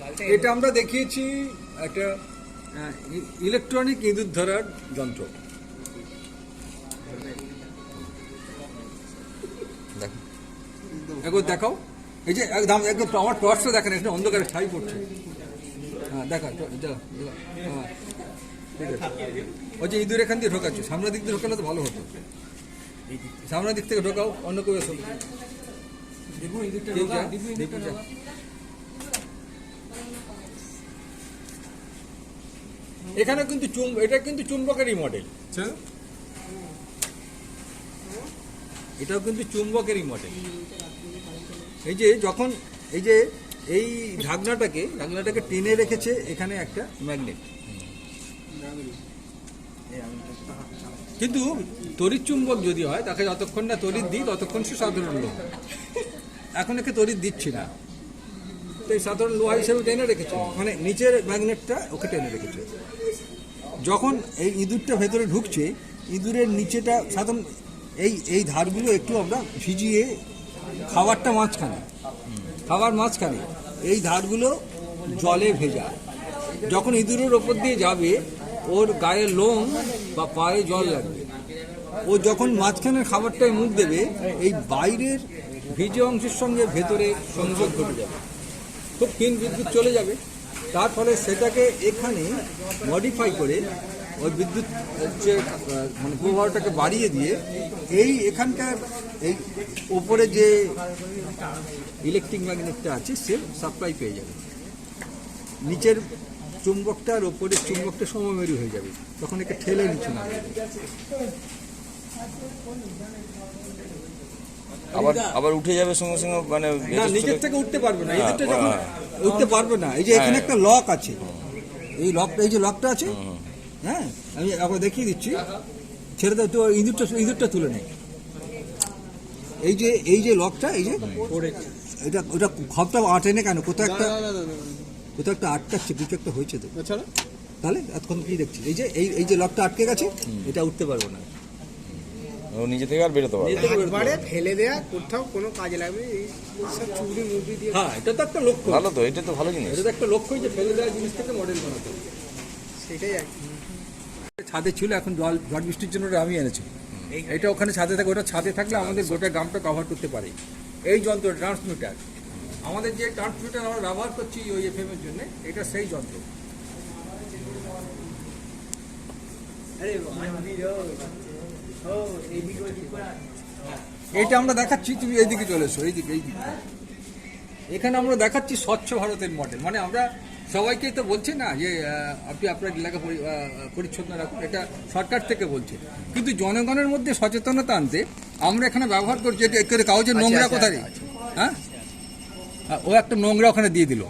লালটা এটা আমরা দেখিয়েছি একটা ইলেকট্রনিক ইঁদুর ধরার যন্ত্র। দেখো, একবার দেখাও, এই যে একদম একদম আমার টর্চটা দেখেন, এখানে অন্ধকারে ছাই পড়ছে। হ্যাঁ দেখা, হ্যাঁ ঠিক আছে। ওই যে ইঁদুর এখান দিয়ে ঢোকাচ্ছে, সামনের দিক দিয়ে ঢোকালে তো ভালো হতো। সামনের দিক থেকে ঢোকাও, অন্য কেউ এসো। কেউ যা, দীপু যা। এখানে কিন্তু এটা কিন্তু চুম্বকেরই মডেল, এটাও কিন্তু চুম্বকেরই মডেল। এই যে যখন এই ঢাকনাটাকে টেনে রেখেছে এখানে একটা ম্যাগনেট, কিন্তু তড়িৎ চুম্বক যদি হয় তাকে যতক্ষণ না তড়িৎ দিই ততক্ষণ সে সাধারণ লোহা। এখন একে তড়িৎ দিচ্ছি না, তো এই সাধারণ লোহা হিসেবে টেনে রেখেছে, মানে নিচের ম্যাগনেটটা ওকে টেনে রেখেছে। যখন এই ইঁদুরটা ভেতরে ঢুকছে, ইঁদুরের নিচেটা সাধারণ এই ধারগুলো একটু আমরা ভিজিয়ে, খাবারটা মাঝখানে, খাবার মাঝখানে এই ধারগুলো জলে ভেজা, যখন ইঁদুরের ওপর দিয়ে যাবে ওর গায়ে লোম বা পায়ে জল লাগবে, ও যখন মাঝখানের খাবারটায় মুখ দেবে এই বাইরের ভিজে অংশের সঙ্গে ভেতরে সংযোগ ঘটে যাবে, খুব ক্ষীণ বিদ্যুৎ চলে যাবে। তার ফলে সেটাকে এখানে মডিফাই করে ওই বিদ্যুৎ যে মানে প্রবাহটাকে বাড়িয়ে দিয়ে এই এখানকার এই ওপরে যে ইলেকট্রিক ম্যাগনেটটা আছে সে সাপ্লাই পেয়ে যাবে, নিচের চুম্বকটা আর ওপরের চুম্বকটা সমমেরু হয়ে যাবে, তখন একে ঠেলে নিচে নামবে। আবার উঠে যাবে সঙ্গে সঙ্গে, মানে না, নিজের থেকে উঠতে পারবে না, এদেরটা যখন উঠতে পারবে না। এই যে এখানে একটা লক আছে, এই যে লকটা আছে, হ্যাঁ আমি আবার দেখিয়ে দিচ্ছি, ছেড়ে দাও তো, ইঁদুরটা তুলে নেই। এই যে লকটা, এই যে এটা ওটা খবটা আটে না কেন? কোথাও একটা কোথাও একটা আটকাচ্ছে, কিছু একটা হয়েছে তো। এছাড়া তাহলে এতক্ষণ কি দেখছি? এই যে এই যে লকটা আটকে গেছে, এটা উঠতে পারবো না। ও নিজে থেকে আর বেরোতে পারবে না। একবারে ফেলে দেয়া কোথাও কোনো কাজে লাগবে এই সব চুবড়ি মুবড়ি দিয়ে। হ্যাঁ, এটা তো একটা লক্ষ্য। ভালো তো, এটা তো ভালো জিনিস। এটা তো একটা লক্ষ্যই যে ফেলে দেওয়া জিনিস থেকে মডেল বানাতে। সেটাই আর কি। ছাদে ছিল, এখন জল ঝড় বৃষ্টির জন্য ওটা আমি এনেছি। এটা ওখানে ছাদে থাকে, ওটা ছাদে থাকলে আমাদের গোটা গ্রামটা কভার করতে পারে। এই যন্ত্র ট্রান্সমিটার, আমাদের যে ট্রান্সমিটার আমরা ব্যবহার করছি ওই এফএম এর জন্য, এটা সেই যন্ত্র। এইটা আমরা দেখাচ্ছি, তুমি এইদিকে চলে এসো, এইদিকে। এখানে আমরা দেখাচ্ছি স্বচ্ছ ভারতের মডেল। মানে আমরা সবাইকেই তো বলছি না যে আপনি আপনার এলাকা পরিচ্ছন্ন রাখুন, এটা সরকার থেকে বলছে, কিন্তু জনগণের মধ্যে সচেতনতা আনতে আমরা এখানে ব্যবহার করছি। এটা একটু কাগজের নোংরা কোথায়, হ্যাঁ, ও একটা নোংরা ওখানে দিয়ে দিল,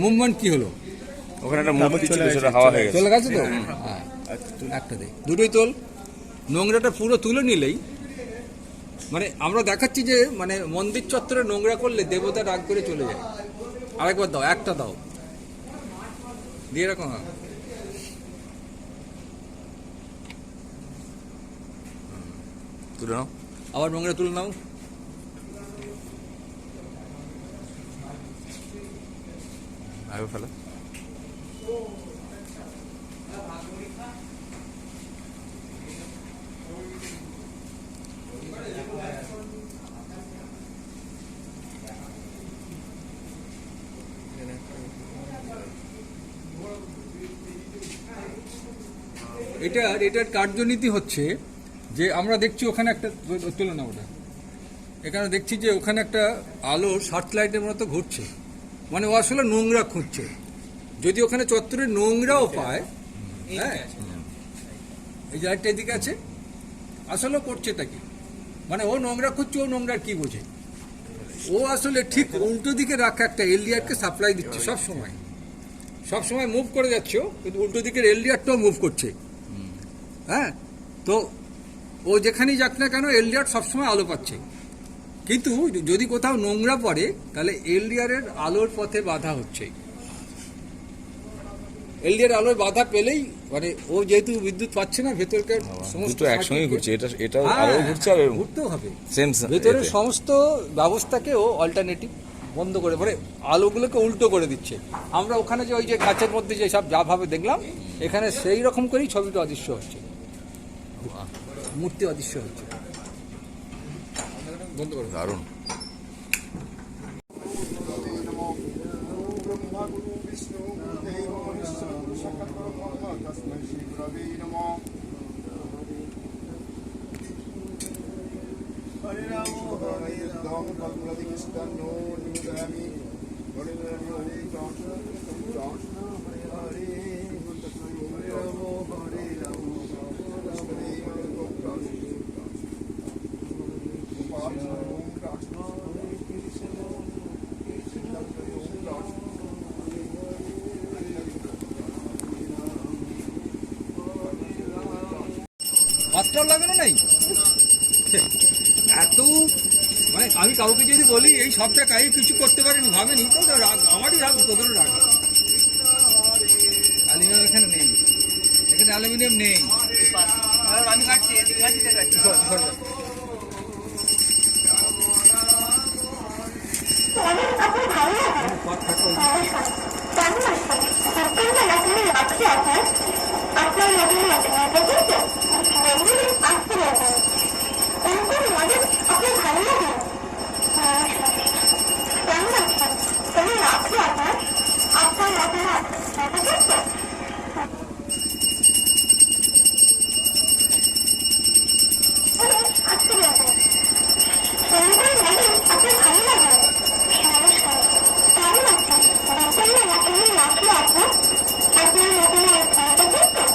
মুভমেন্ট কি হলো? ওখানে একটা মুভ ছিল, সেটা হাওয়া হয়ে গেছে। চলে গেছে তো, হ্যাঁ, একটা দে, দুটোই তোল। নোংরাটা পুরো তুলে নিলেই, মানে আমরা দেখাচ্ছি যে মানে মন্দির চত্বরে নোংরা করলে দেবতা রাগ করে চলে যায়। আরেকবার দাও, একটা দাও, দিয়ে রাখো। হ্যাঁ, তুলে নাও, আবার নোংরা তুলে নাও। আগে ফেলো। এটার কার্যনীতি হচ্ছে যে আমরা দেখছি ওখানে একটা তুলে না, ওটা এখানে দেখছি যে ওখানে একটা আলো সার্চ লাইটের মতো ঘুরছে, মানে ও আসলে নোংরা খুঁজছে। যদি ওখানে চত্বরে নোংরাও পায়, হ্যাঁ, এই যে লাইটটা এদিকে আছে, আসলে করছেটা কি, মানে ও নোংরা খুঁজছে, ও নোংরার কি বোঝে? ও আসলে ঠিক উল্টো দিকে রাখা একটা এলডিআরকে সাপ্লাই দিচ্ছে সব সময় মুভ করে যাচ্ছে, কিন্তু উল্টো দিকের এলডিআরটাও মুভ করছে। হ্যাঁ, তো ও যেখানেই যাক না কেন এলডিআর সবসময় আলো পাচ্ছে, কিন্তু যদি কোথাও নোংরা পড়ে তাহলে এলডিআরের আলোর পথে বাধা হচ্ছে। এলডিআর আলোয় বাধা পেলেই মানে ও যেহেতু বিদ্যুৎ পাচ্ছে না, ভেতরকার দুটো একসঙ্গে ঘুরছে, এটা আরো ঘুরছে, আর ঘুরতেও হবে সেম ভেতরের সমস্ত ব্যবস্থাকে ও অল্টারনেটিভ বন্ধ করে, মানে আলোগুলোকে উল্টো করে দিচ্ছে। আমরা ওখানে যে ওই যে গাছের মধ্যে যে সব যা ভাবে দেখলাম, এখানে সেই রকম করেই ছবিটা অদৃশ্য হচ্ছে, মূর্তি অদৃশ্য হচ্ছে। বন্ধ করে দারুণ। পাঁচটাও লাগানো নাই এত, মানে আমি কাউকে যদি বলি এই সবটা কাজে কিছু করতে পারেনি, ভাবেনি তো রাগ, আমারই রাগ, তোদেরও রাগ। অ্যালুমিনিয়াম এখানে নেই, এখানে অ্যালুমিনিয়াম নেই। আমি কাটছি, আপনার মডেল আসতে লাগবে, এরকম মডেল আপনার ভালো লাগে? কেমন আছেন? কেমন আছে আপনার মডেল আসতে লাগবে, এরকম মডেল আপনার ভালো লাগে? নমস্কার, কেমন আছেন? আপনার মডেল আসলে আপনার মডেল